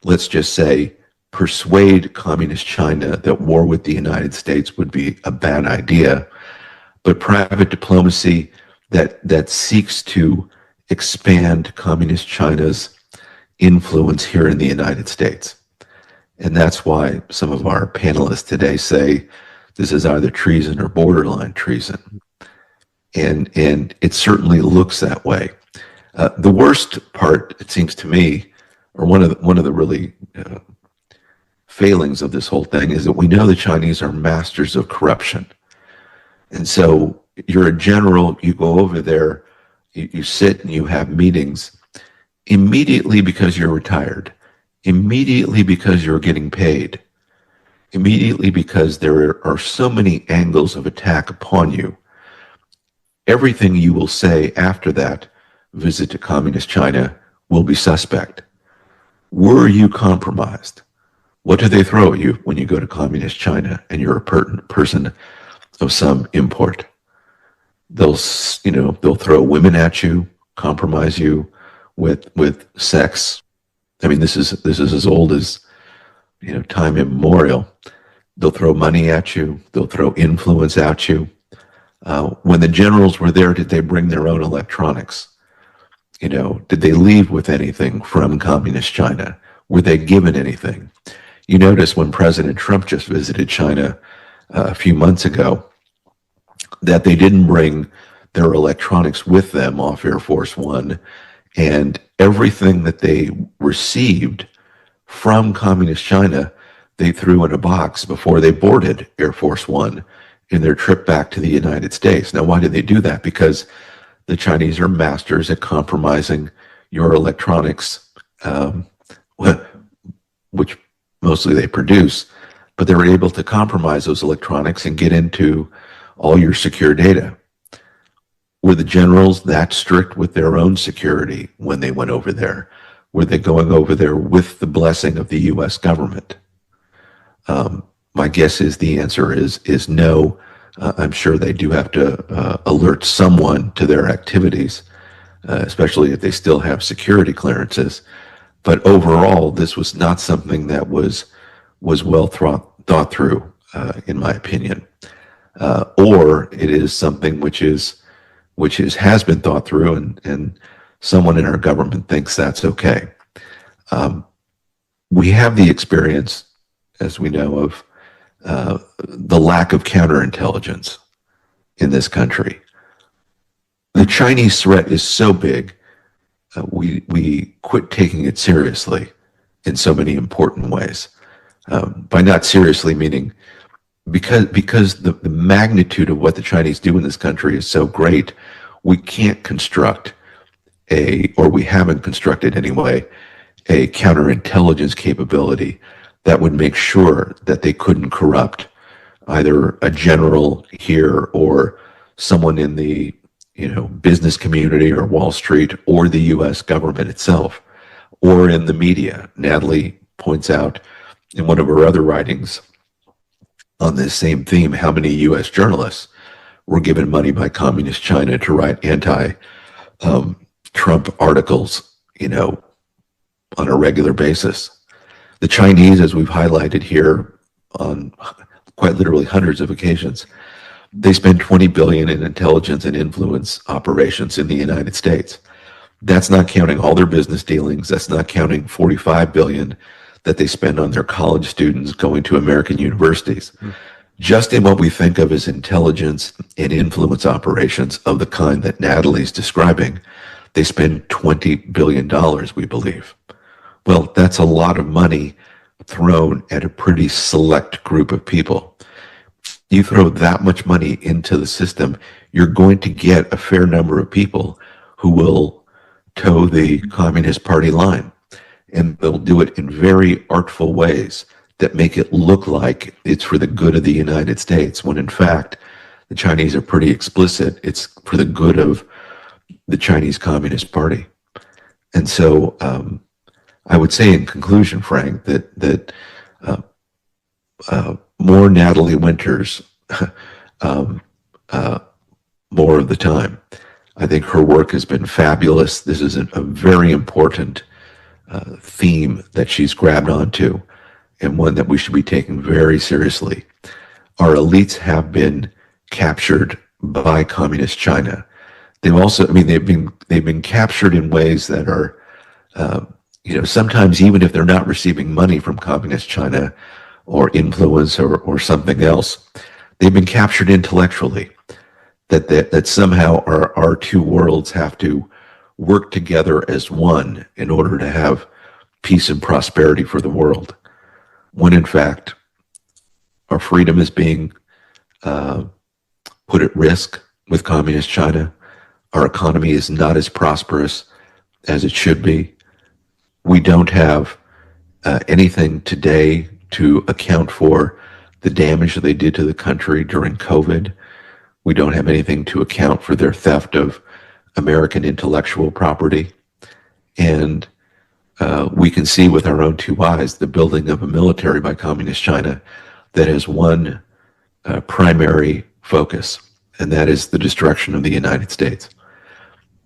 Speaker 6: let's just say, persuade communist China that war with the United States would be a bad idea, but private diplomacy that seeks to expand communist China's influence here in the United States. And that's why some of our panelists today say this is either treason or borderline treason. And it certainly looks that way. The worst part, it seems to me, or one of the really failings of this whole thing, is that we know the Chinese are masters of corruption. And so you're a general, you go over there, you sit and you have meetings immediately because you're retired, immediately because you're getting paid, immediately because there are so many angles of attack upon you. Everything you will say after that visit to communist China will be suspect. Were you compromised? What do they throw at you when you go to communist China and you're a person of some import? They'll throw women at you, compromise you with sex. I mean, this is as old as, time immemorial. They'll throw money at you. They'll throw influence at you. When the generals were there, did they bring their own electronics? Did they leave with anything from communist China? Were they given anything? You notice when President Trump just visited China a few months ago, that they didn't bring their electronics with them off Air Force One, and everything that they received from communist China, they threw in a box before they boarded Air Force One in their trip back to the United States. Now, why did they do that? Because the Chinese are masters at compromising your electronics, which mostly they produce, but they were able to compromise those electronics and get into all your secure data. Were the generals that strict with their own security when they went over there? Were they going over there with the blessing of the U.S. government? My guess is the answer is no. I'm sure they do have to alert someone to their activities, especially if they still have security clearances. But overall, this was not something that was well thought through, in my opinion. Or it is something which has been thought through, and someone in our government thinks that's okay. We have the experience, as we know, of the lack of counterintelligence in this country. The Chinese threat is so big, we quit taking it seriously in so many important ways. By not seriously meaning because the magnitude of what the Chinese do in this country is so great, we can't construct or we haven't constructed anyway, a counterintelligence capability that would make sure that they couldn't corrupt either a general here or someone in the business community or Wall Street or the U.S. government itself or in the media. Natalie points out in one of her other writings on this same theme how many U.S. journalists were given money by communist China to write anti-Trump articles, on a regular basis. The Chinese, as we've highlighted here on quite literally hundreds of occasions, they spend $20 billion in intelligence and influence operations in the United States. That's not counting all their business dealings. That's not counting 45 billion that they spend on their college students going to American universities. Just in what we think of as intelligence and influence operations of the kind that Natalie's describing, they spend $20 billion, we believe. Well, that's a lot of money thrown at a pretty select group of people. You throw that much money into the system, you're going to get a fair number of people who will toe the Communist Party line. And they'll do it in very artful ways that make it look like it's for the good of the United States, when in fact, the Chinese are pretty explicit. It's for the good of the Chinese Communist Party. And so I would say in conclusion, Frank, that more Natalie Winters more of the time. I think her work has been fabulous. This is a very important theme that she's grabbed onto, and one that we should be taking very seriously. Our elites have been captured by communist China. They've also, they've been captured in ways that are, sometimes even if they're not receiving money from communist China or influence or something else, they've been captured intellectually. That somehow our two worlds have to work together as one in order to have peace and prosperity for the world, when in fact our freedom is being put at risk with communist China. Our economy is not as prosperous as it should be. We don't have anything today to account for the damage that they did to the country during COVID. We don't have anything to account for their theft of American intellectual property. And we can see with our own two eyes the building of a military by communist China that has one primary focus, and that is the destruction of the United States.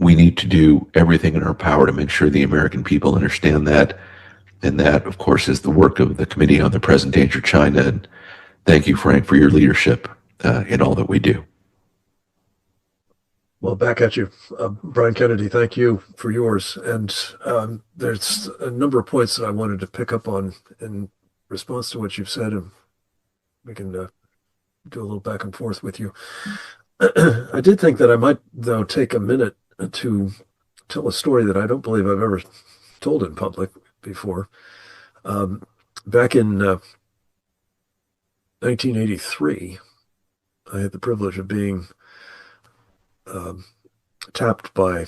Speaker 6: We need to do everything in our power to make sure the American people understand that. And that, of course, is the work of the Committee on the Present Danger China. And thank you, Frank, for your leadership in all that we do.
Speaker 1: Well, back at you, Brian Kennedy, thank you for yours. And there's a number of points that I wanted to pick up on in response to what you've said, and we can do a little back and forth with you. I did think that I might, though, take a minute to tell a story that I don't believe I've ever told in public before. Back in 1983, I had the privilege of being tapped by a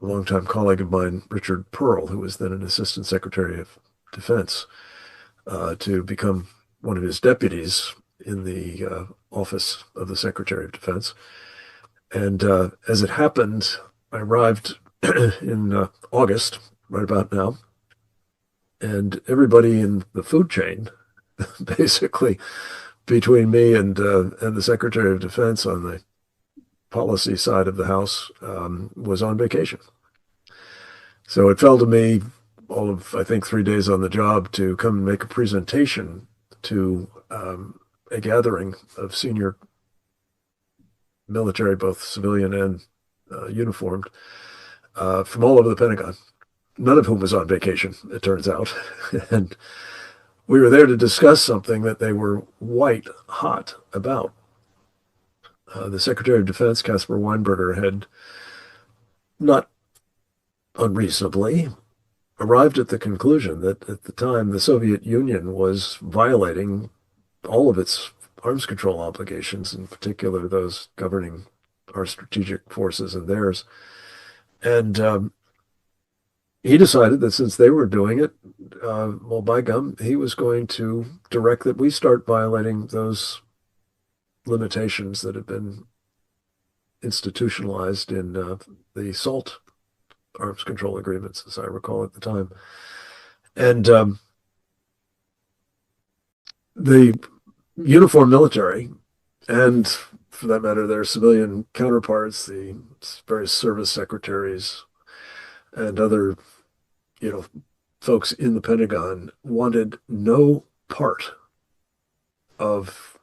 Speaker 1: longtime colleague of mine, Richard Pearl, who was then an Assistant Secretary of Defense, to become one of his deputies in the office of the Secretary of Defense. And as it happened, I arrived in August, right about now, and everybody in the food chain, basically between me and the Secretary of Defense on the policy side of the house, was on vacation. So it fell to me, all of, I think, 3 days on the job, to come and make a presentation to a gathering of senior military, both civilian and uniformed, from all over the Pentagon, none of whom was on vacation, it turns out. And we were there to discuss something that they were white hot about. The Secretary of Defense, Caspar Weinberger, had not unreasonably arrived at the conclusion that at the time the Soviet Union was violating all of its arms control obligations, in particular those governing our strategic forces and theirs. And he decided that since they were doing it, well, by gum, he was going to direct that we start violating those limitations that have been institutionalized in the SALT arms control agreements, as I recall at the time. And the uniformed military, and for that matter, their civilian counterparts, the various service secretaries and other, folks in the Pentagon, wanted no part of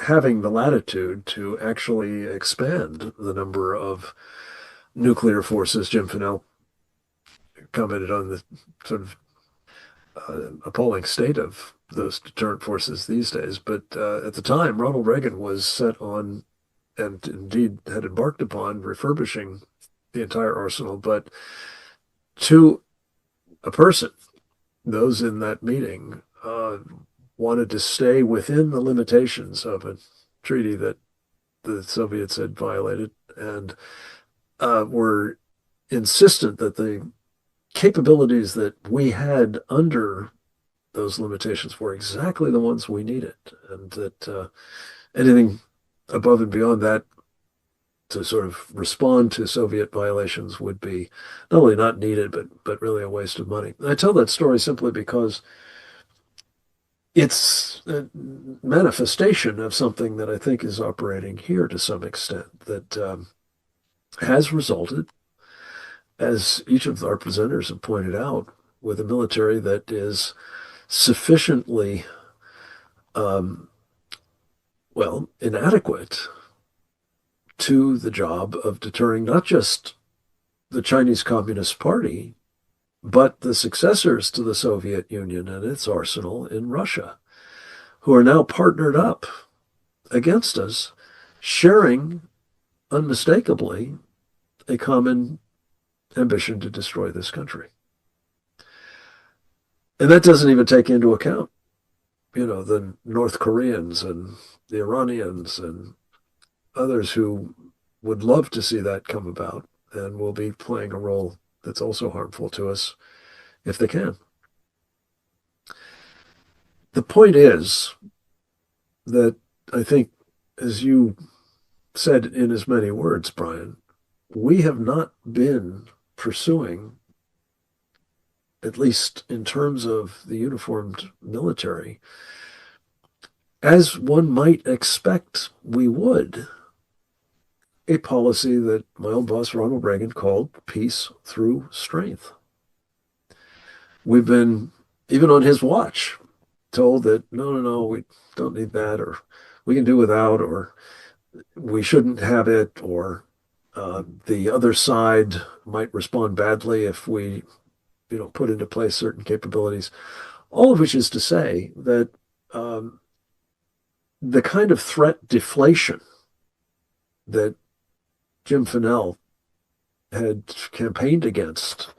Speaker 1: having the latitude to actually expand the number of nuclear forces. Jim Fennell commented on the sort of appalling state of those deterrent forces these days. But at the time, Ronald Reagan was set on, and indeed had embarked upon, refurbishing the entire arsenal. But to a person, those in that meeting wanted to stay within the limitations of a treaty that the Soviets had violated, and were insistent that the capabilities that we had under those limitations were exactly the ones we needed, and that anything above and beyond that to sort of respond to Soviet violations would be not only not needed, but really a waste of money. And I tell that story simply because it's a manifestation of something that I think is operating here to some extent, that has resulted, as each of our presenters have pointed out, with a military that is sufficiently, inadequate to the job of deterring not just the Chinese Communist Party, but the successors to the Soviet Union and its arsenal in Russia, who are now partnered up against us, sharing unmistakably a common ambition to destroy this country. And that doesn't even take into account, the North Koreans and the Iranians and others who would love to see that come about and will be playing a role that's also harmful to us if they can. The point is that I think, as you said in as many words, Brian, we have not been pursuing, at least in terms of the uniformed military, as one might expect we would, a policy that my old boss Ronald Reagan called peace through strength. We've been, even on his watch, told that no, we don't need that, or we can do without, or we shouldn't have it, or the other side might respond badly if we, put into place certain capabilities. All of which is to say that the kind of threat deflation that Jim Finnell had campaigned against,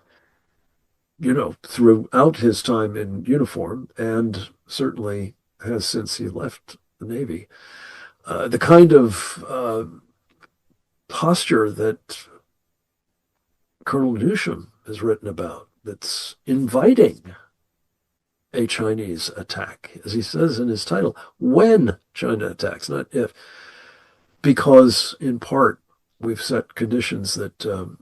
Speaker 1: throughout his time in uniform, and certainly has since he left the Navy, the kind of posture that Colonel Newsham has written about, that's inviting a Chinese attack, as he says in his title, when China attacks, not if, because in part we've set conditions that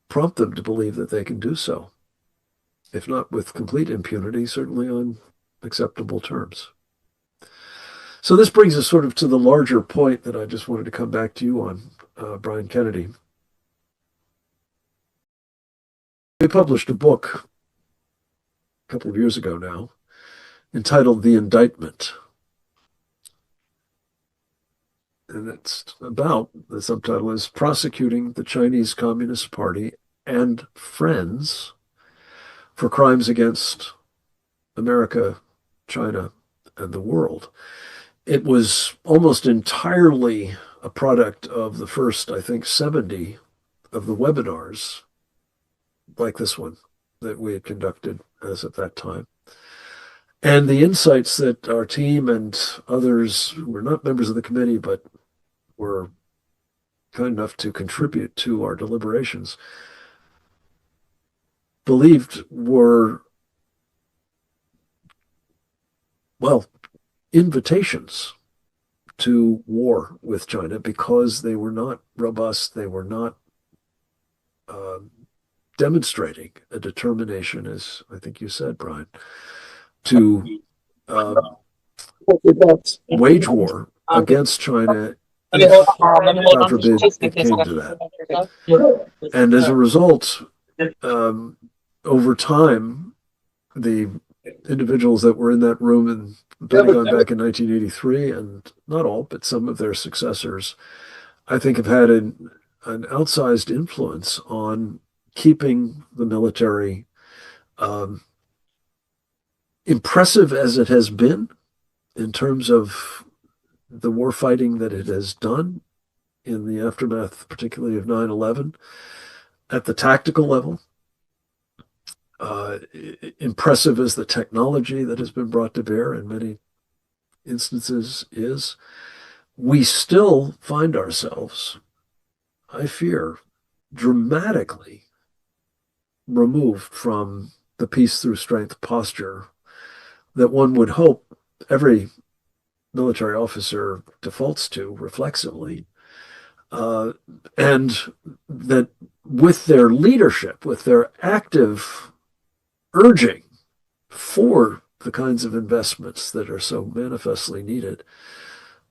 Speaker 1: prompt them to believe that they can do so, if not with complete impunity, certainly on acceptable terms. So this brings us sort of to the larger point that I just wanted to come back to you on, Brian Kennedy. We published a book a couple of years ago now entitled The Indictment. And it's about, the subtitle is Prosecuting the Chinese Communist Party and Friends for Crimes Against America, China, and the World. It was almost entirely a product of the first, I think, 70 of the webinars like this one that we had conducted as at that time. And the insights that our team and others who were not members of the committee but were kind enough to contribute to our deliberations believed were, invitations to war with China, because they were not robust, they were not demonstrating a determination, as I think you said, Brian, to wage war against China if, God forbid, it came to that. And as a result, over time, the individuals that were in that room in the Pentagon back in 1983, and not all, but some of their successors, I think have had an outsized influence on keeping the military impressive as it has been in terms of the war fighting that it has done in the aftermath, particularly of 9/11, at the tactical level. Impressive as the technology that has been brought to bear in many instances is, we still find ourselves, I fear, dramatically removed from the peace through strength posture that one would hope every military officer defaults to reflexively, and that with their leadership, with their active urging for the kinds of investments that are so manifestly needed,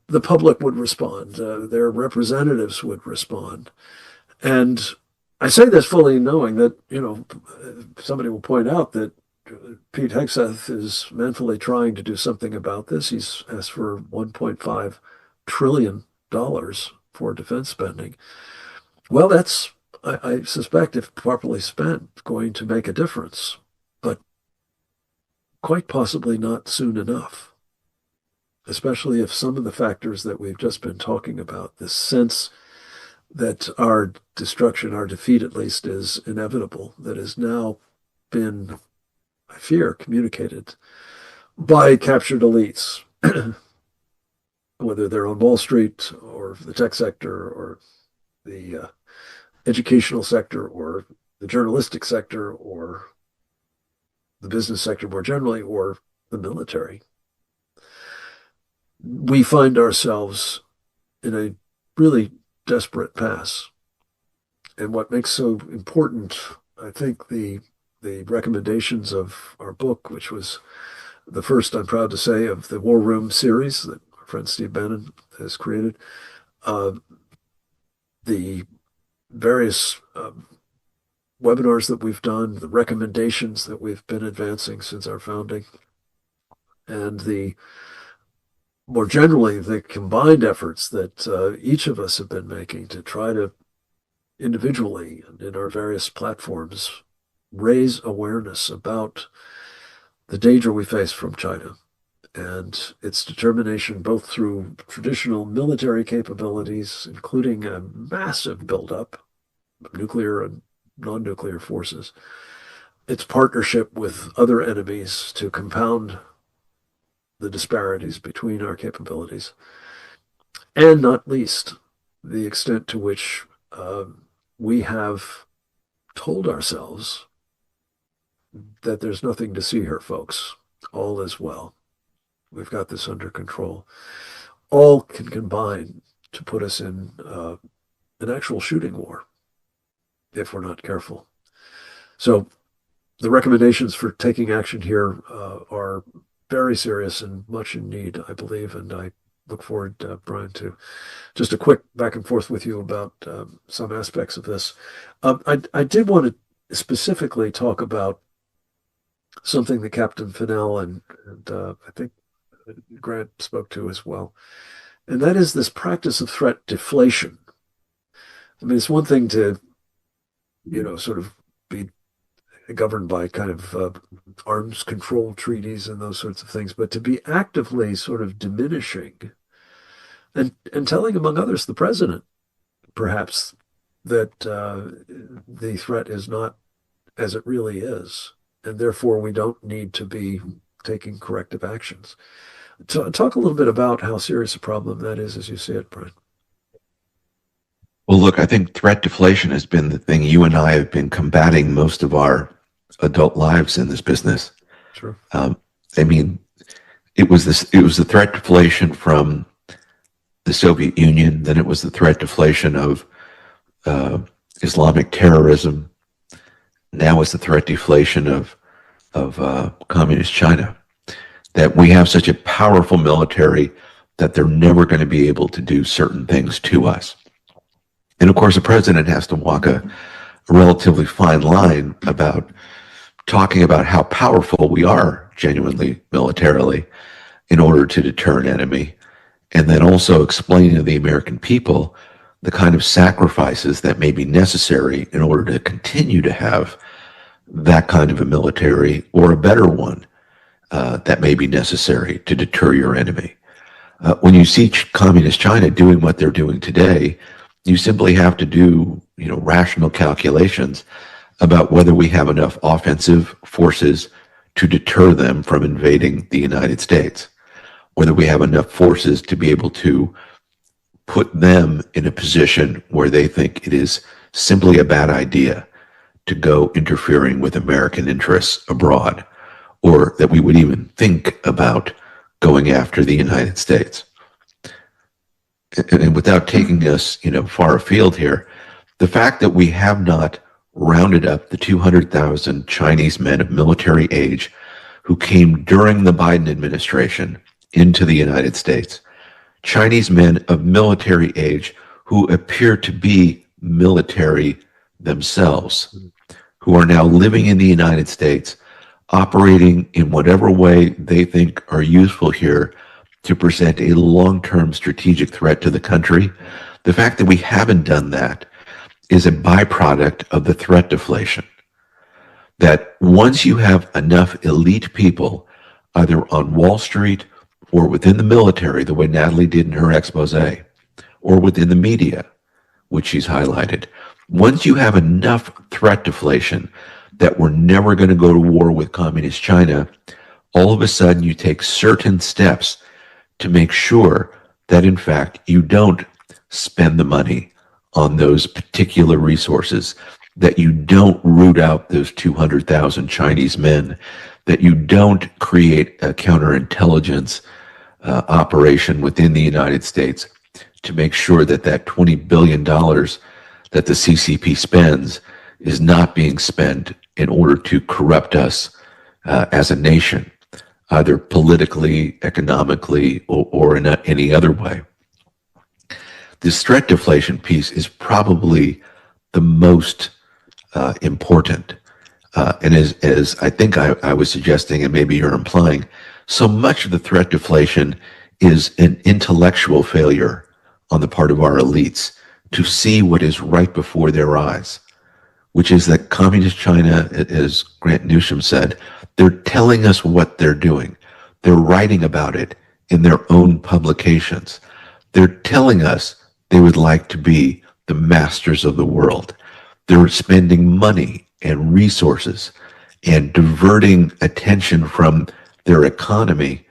Speaker 1: the public would respond, their representatives would respond. And I say this fully knowing that, somebody will point out that Pete Hegseth is manfully trying to do something about this. He's asked for $1.5 trillion for defense spending. Well, that's, I suspect, if properly spent, going to make a difference, but quite possibly not soon enough, especially if some of the factors that we've just been talking about, this sense that our destruction, our defeat at least, is inevitable, that has now been, I fear, communicated by captured elites, whether they're on Wall Street or the tech sector or the educational sector or the journalistic sector or the business sector more generally, or the military. We find ourselves in a really desperate pass. And what makes so important, I think, the recommendations of our book, which was the first, I'm proud to say, of the War Room series that our friend Steve Bannon has created, the various webinars that we've done, the recommendations that we've been advancing since our founding, and more generally, the combined efforts that each of us have been making to try to individually and in our various platforms raise awareness about the danger we face from China and its determination, both through traditional military capabilities, including a massive buildup of nuclear and non-nuclear forces, its partnership with other enemies to compound the disparities between our capabilities, and not least the extent to which we have told ourselves that there's nothing to see here, folks. All is well. We've got this under control. All can combine to put us in an actual shooting war if we're not careful. So the recommendations for taking action here are very serious and much in need, I believe, and I look forward, Brian, to just a quick back and forth with you about some aspects of this. I did want to specifically talk about something that Captain Fennell and I think Grant spoke to as well, and that is this practice of threat deflation. I mean, it's one thing to, sort of be governed by kind of arms control treaties and those sorts of things, but to be actively sort of diminishing and telling, among others, the president, perhaps, that the threat is not as it really is, and therefore we don't need to be taking corrective actions. Talk a little bit about how serious a problem that is as you see it, Brian.
Speaker 6: Well, look, I think threat deflation has been the thing you and I have been combating most of our adult lives in this business.
Speaker 1: Sure.
Speaker 6: I mean, it was the threat deflation from the Soviet Union, then it was the threat deflation of Islamic terrorism. Now it's the threat deflation of communist China. That we have such a powerful military that they're never going to be able to do certain things to us. And of course, the president has to walk a relatively fine line about talking about how powerful we are genuinely militarily in order to deter an enemy, and then also explaining to the American people the kind of sacrifices that may be necessary in order to continue to have that kind of a military, or a better one that may be necessary to deter your enemy. When you see communist China doing what they're doing today, you simply have to do, rational calculations about whether we have enough offensive forces to deter them from invading the United States, whether we have enough forces to be able to put them in a position where they think it is simply a bad idea to go interfering with American interests abroad, or that we would even think about going after the United States. And without taking us, far afield here, the fact that we have not rounded up the 200,000 Chinese men of military age who came during the Biden administration into the United States, Chinese men of military age who appear to be military themselves, who are now living in the United States, operating in whatever way they think are useful here to present a long-term strategic threat to the country. The fact that we haven't done that is a byproduct of the threat deflation. That once you have enough elite people, either on Wall Street or within the military, the way Natalie did in her expose, or within the media, which she's highlighted, once you have enough threat deflation that we're never going to go to war with communist China, all of a sudden you take certain steps to make sure that, in fact, you don't spend the money on those particular resources, that you don't root out those 200,000 Chinese men, that you don't create a counterintelligence operation within the United States to make sure that that $20 billion that the CCP spends is not being spent in order to corrupt us as a nation, either politically, economically, or in any other way. This threat deflation piece is probably the most important. And as I think I was suggesting, and maybe you're implying, so much of the threat deflation is an intellectual failure on the part of our elites to see what is right before their eyes, which is that communist China, as Grant Newsham said, they're telling us what they're doing. They're writing about it in their own publications. They're telling us they would like to be the masters of the world. They're spending money and resources and diverting attention from their economy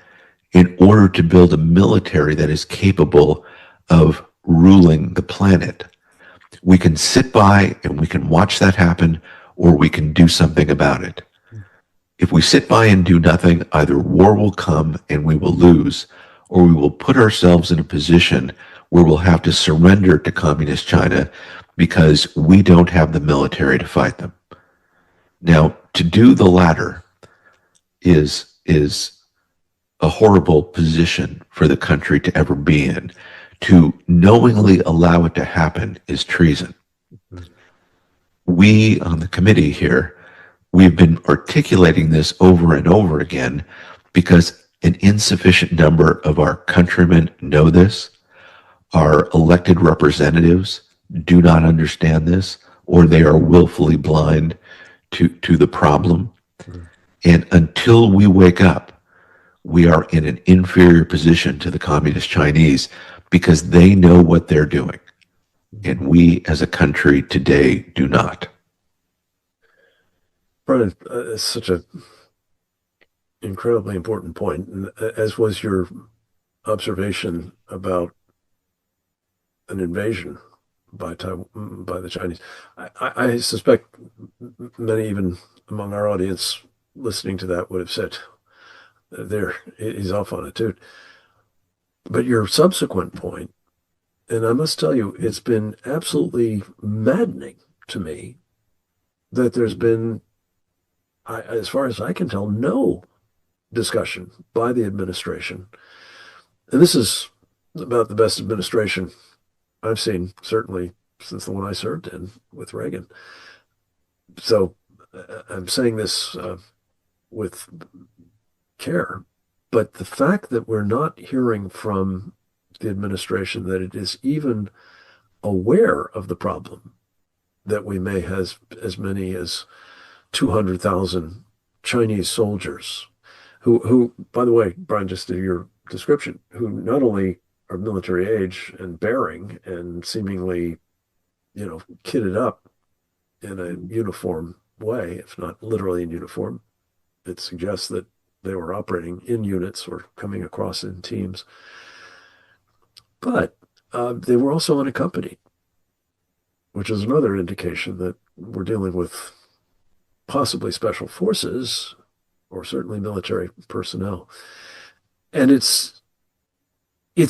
Speaker 6: in order to build a military that is capable of ruling the planet. We can sit by and we can watch that happen, or we can do something about it. If we sit by and do nothing, either war will come and we will lose, or we will put ourselves in a position where we'll have to surrender to communist China because we don't have the military to fight them. Now, to do the latter is a horrible position for the country to ever be in. To knowingly allow it to happen is treason. We on the committee here, we've been articulating this over and over again because an insufficient number of our countrymen know this. Our elected representatives do not understand this, or they are willfully blind to the problem. And until we wake up, we are in an inferior position to the communist Chinese because they know what they're doing. And we as a country today do not.
Speaker 1: Brennan, it's such an incredibly important point, and as was your observation about an invasion by the Chinese. I suspect many, even among our audience listening to that, would have said, "There, he's off on it too." But your subsequent point, and I must tell you, it's been absolutely maddening to me that there's been, as far as I can tell, no discussion by the administration. And this is about the best administration I've seen, certainly since the one I served in with Reagan. So I'm saying this with care, but the fact that we're not hearing from the administration that it is even aware of the problem that we may have as many as 200,000 Chinese soldiers who, by the way, Brian, just to your description, who not only are military age and bearing and seemingly, kitted up in a uniform way, if not literally in uniform. It suggests that they were operating in units or coming across in teams. But they were also unaccompanied, which is another indication that we're dealing with possibly special forces or certainly military personnel. And it's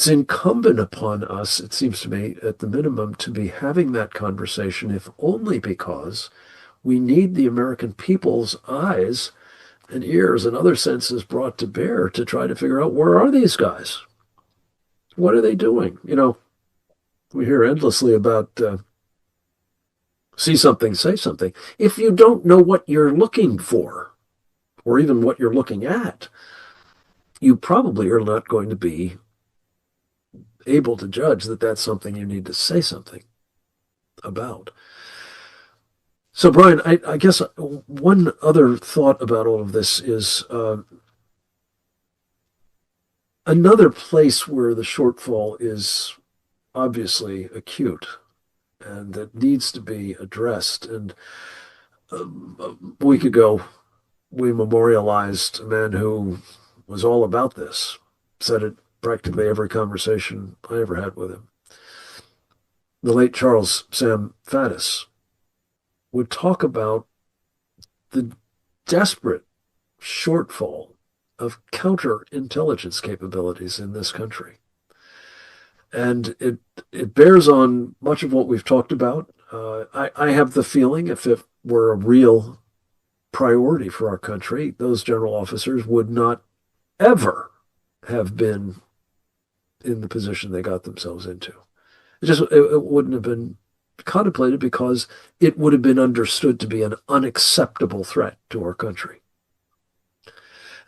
Speaker 1: incumbent upon us, it seems to me, at the minimum, to be having that conversation, if only because we need the American people's eyes and ears and other senses brought to bear to try to figure out, where are these guys? What are they doing? We hear endlessly about see something, say something. If you don't know what you're looking for, or even what you're looking at, you probably are not going to be able to judge that that's something you need to say something about. So, Brian, I guess one other thought about all of this is another place where the shortfall is obviously acute and that needs to be addressed. And a week ago, we memorialized a man who was all about this, said it practically every conversation I ever had with him. The late Charles Sam Faddis would talk about the desperate shortfall of counterintelligence capabilities in this country. And it bears on much of what we've talked about. I have the feeling if it were a real priority for our country, those general officers would not ever have been in the position they got themselves into. It wouldn't have been contemplated because it would have been understood to be an unacceptable threat to our country.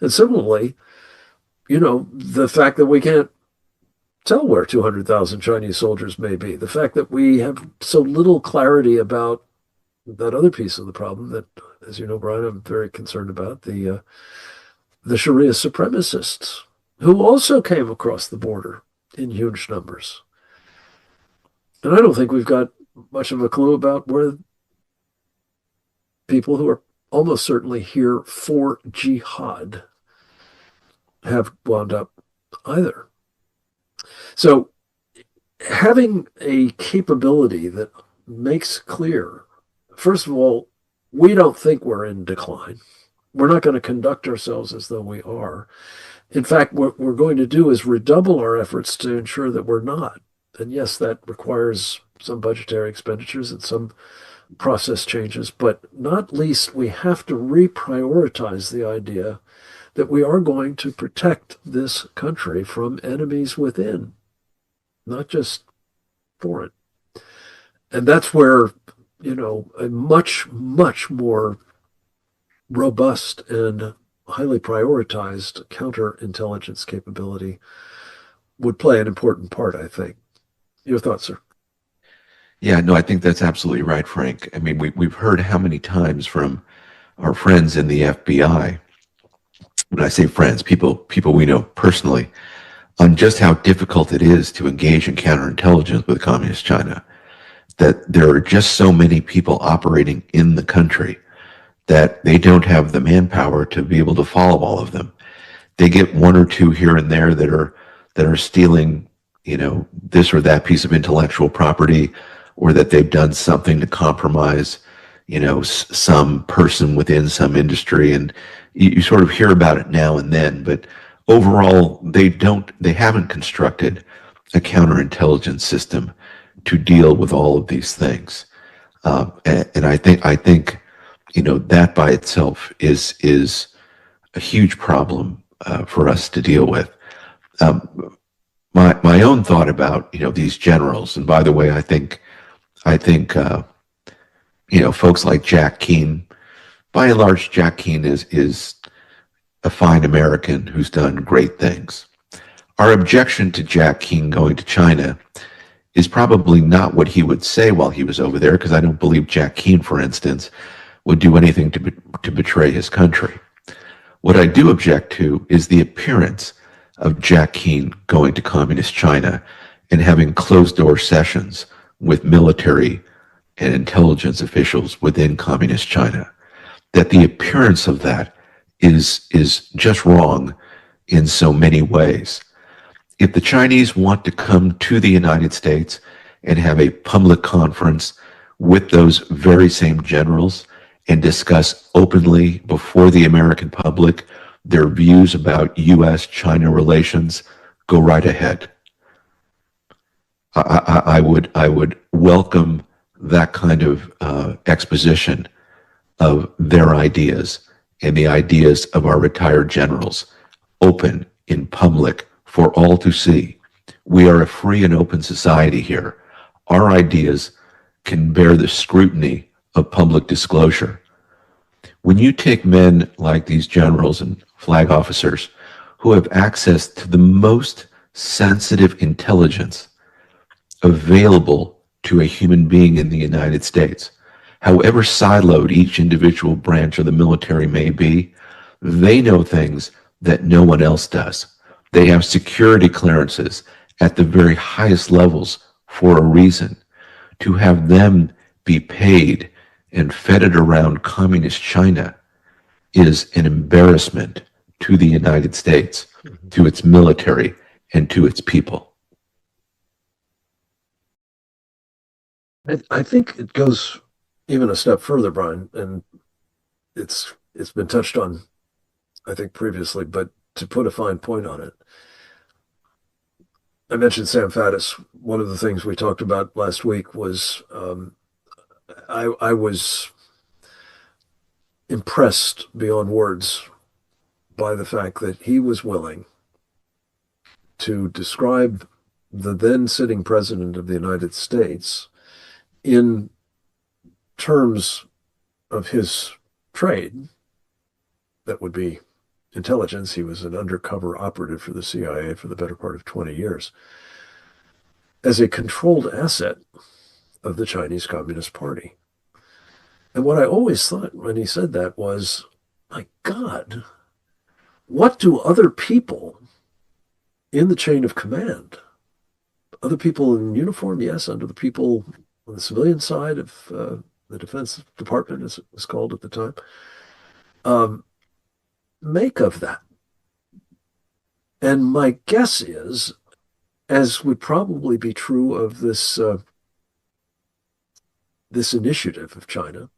Speaker 1: And similarly, the fact that we can't tell where 200,000 Chinese soldiers may be, the fact that we have so little clarity about that other piece of the problem that, as you know, Brian, I'm very concerned about, the Sharia supremacists, who also came across the border in huge numbers. And I don't think we've got much of a clue about where people who are almost certainly here for jihad have wound up either. So having a capability that makes clear, first of all, we don't think we're in decline. We're not going to conduct ourselves as though we are. In fact, what we're going to do is redouble our efforts to ensure that we're not. And yes, that requires some budgetary expenditures and some process changes, but not least, we have to reprioritize the idea that we are going to protect this country from enemies within, not just foreign. And that's where, a much, much more robust and highly prioritized counterintelligence capability would play an important part, I think. Your thoughts, sir?
Speaker 6: Yeah, no, I think that's absolutely right, Frank. I mean, we've heard how many times from our friends in the FBI, when I say friends, people we know personally, on just how difficult it is to engage in counterintelligence with Communist China, that there are just so many people operating in the country that they don't have the manpower to be able to follow all of them. They get one or two here and there that are stealing, this or that piece of intellectual property, or that they've done something to compromise, some person within some industry, and you sort of hear about it now and then. But overall, they haven't constructed a counterintelligence system to deal with all of these things, and I think that by itself is a huge problem for us to deal with. My own thought about these generals, and by the way, I think folks like Jack Keane, by and large, Jack Keane is a fine American who's done great things. Our objection to Jack Keane going to China is probably not what he would say while he was over there, because I don't believe Jack Keane, for instance, would do anything to betray his country. What I do object to is the appearance of Jack Keane going to communist China and having closed-door sessions with military and intelligence officials within communist China. That the appearance of that is just wrong in so many ways. If the Chinese want to come to the United States and have a public conference with those very same generals and discuss openly before the American public their views about U.S.-China relations, go right ahead. I would welcome that kind of exposition of their ideas and the ideas of our retired generals, open in public for all to see. We are a free and open society here. Our ideas can bear the scrutiny of public disclosure. When you take men like these generals and flag officers who have access to the most sensitive intelligence available to a human being in the United States, however siloed each individual branch of the military may be, they know things that no one else does. They have security clearances at the very highest levels for a reason. To have them be paid and feted around communist China is an embarrassment to the United States, to its military, and to its people.
Speaker 1: I think it goes even a step further, Brian, and it's been touched on, I think, previously, but to put a fine point on it, I mentioned Sam Faddis. One of the things we talked about last week was I was impressed beyond words by the fact that he was willing to describe the then sitting president of the United States in terms of his trade, that would be intelligence. He was an undercover operative for the CIA for the better part of 20 years, as a controlled asset of the Chinese Communist Party. And what I always thought when he said that was, my God, what do other people in the chain of command, other people in uniform, yes, under the people on the civilian side of the Defense Department, as it was called at the time, make of that? And my guess is, as would probably be true of this this initiative of China,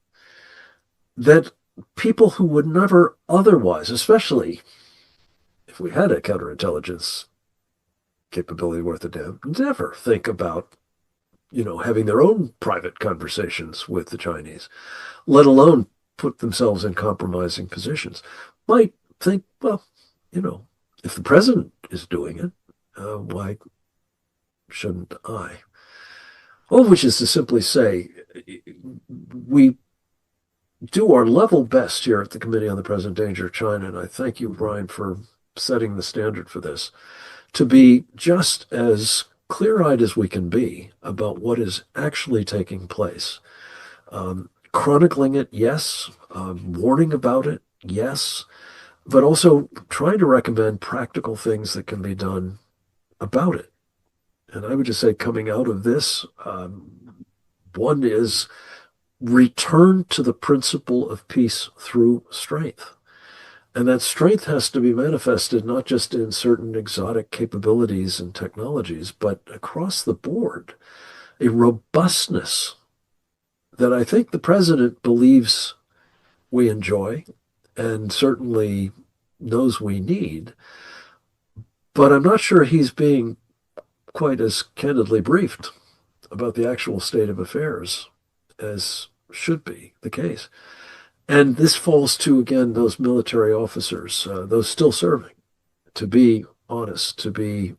Speaker 1: that people who would never otherwise, especially if we had a counterintelligence capability worth a damn, never think about, having their own private conversations with the Chinese, let alone put themselves in compromising positions, might think, well, if the president is doing it, why shouldn't I? All of which is to simply say, we do our level best here at the Committee on the Present Danger of China, and I thank you, Brian, for setting the standard for this, to be just as clear-eyed as we can be about what is actually taking place. Chronicling it, yes. Warning about it, yes. But also trying to recommend practical things that can be done about it. And I would just say, coming out of this, one is return to the principle of peace through strength. And that strength has to be manifested not just in certain exotic capabilities and technologies, but across the board, a robustness that I think the president believes we enjoy and certainly knows we need. But I'm not sure he's being quite as candidly briefed about the actual state of affairs as should be the case. And this falls to, again, those military officers, those still serving, to be honest, to be,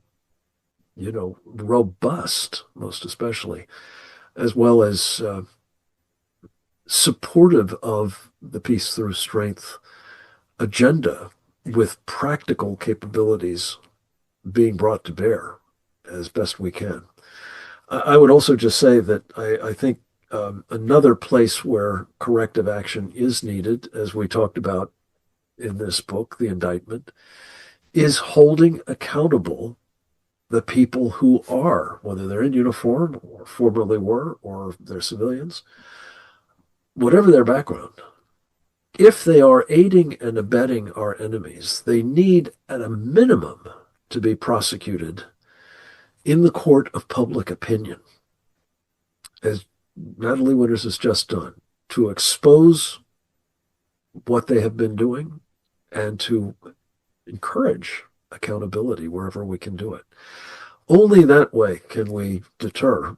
Speaker 1: robust, most especially, as well as supportive of the peace through strength agenda, with practical capabilities being brought to bear as best we can. I would also just say that I think another place where corrective action is needed, as we talked about in this book, The Indictment, is holding accountable the people who are, whether they're in uniform or formerly were, or they're civilians, whatever their background. If they are aiding and abetting our enemies, they need, at a minimum, to be prosecuted in the court of public opinion, as Natalie Winters has just done, to expose what they have been doing and to encourage accountability wherever we can do it. Only that way can we deter,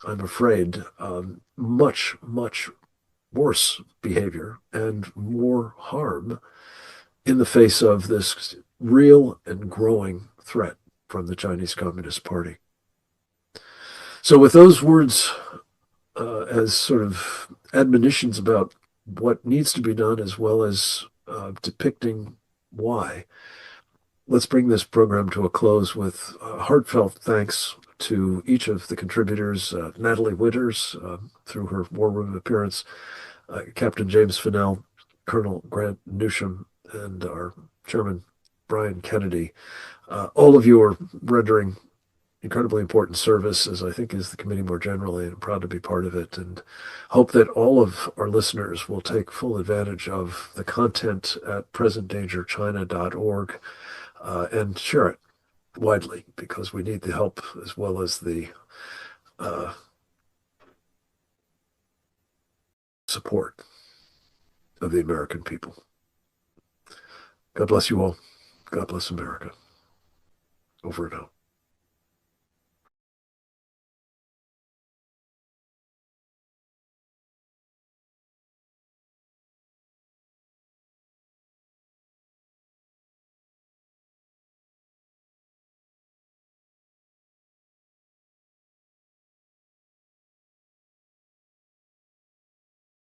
Speaker 1: I'm afraid, much, much worse behavior and more harm in the face of this real and growing threat from the Chinese Communist Party. So with those words as sort of admonitions about what needs to be done, as well as depicting why, let's bring this program to a close with heartfelt thanks to each of the contributors, Natalie Winters, through her War Room appearance, Captain James Fennell, Colonel Grant Newsham, and our Chairman Brian Kennedy. All of you are rendering incredibly important service, as I think is the committee more generally, and I'm proud to be part of it, and hope that all of our listeners will take full advantage of the content at presentdangerchina.org and share it widely, because we need the help as well as the support of the American people. God bless you all. God bless America. Over and out.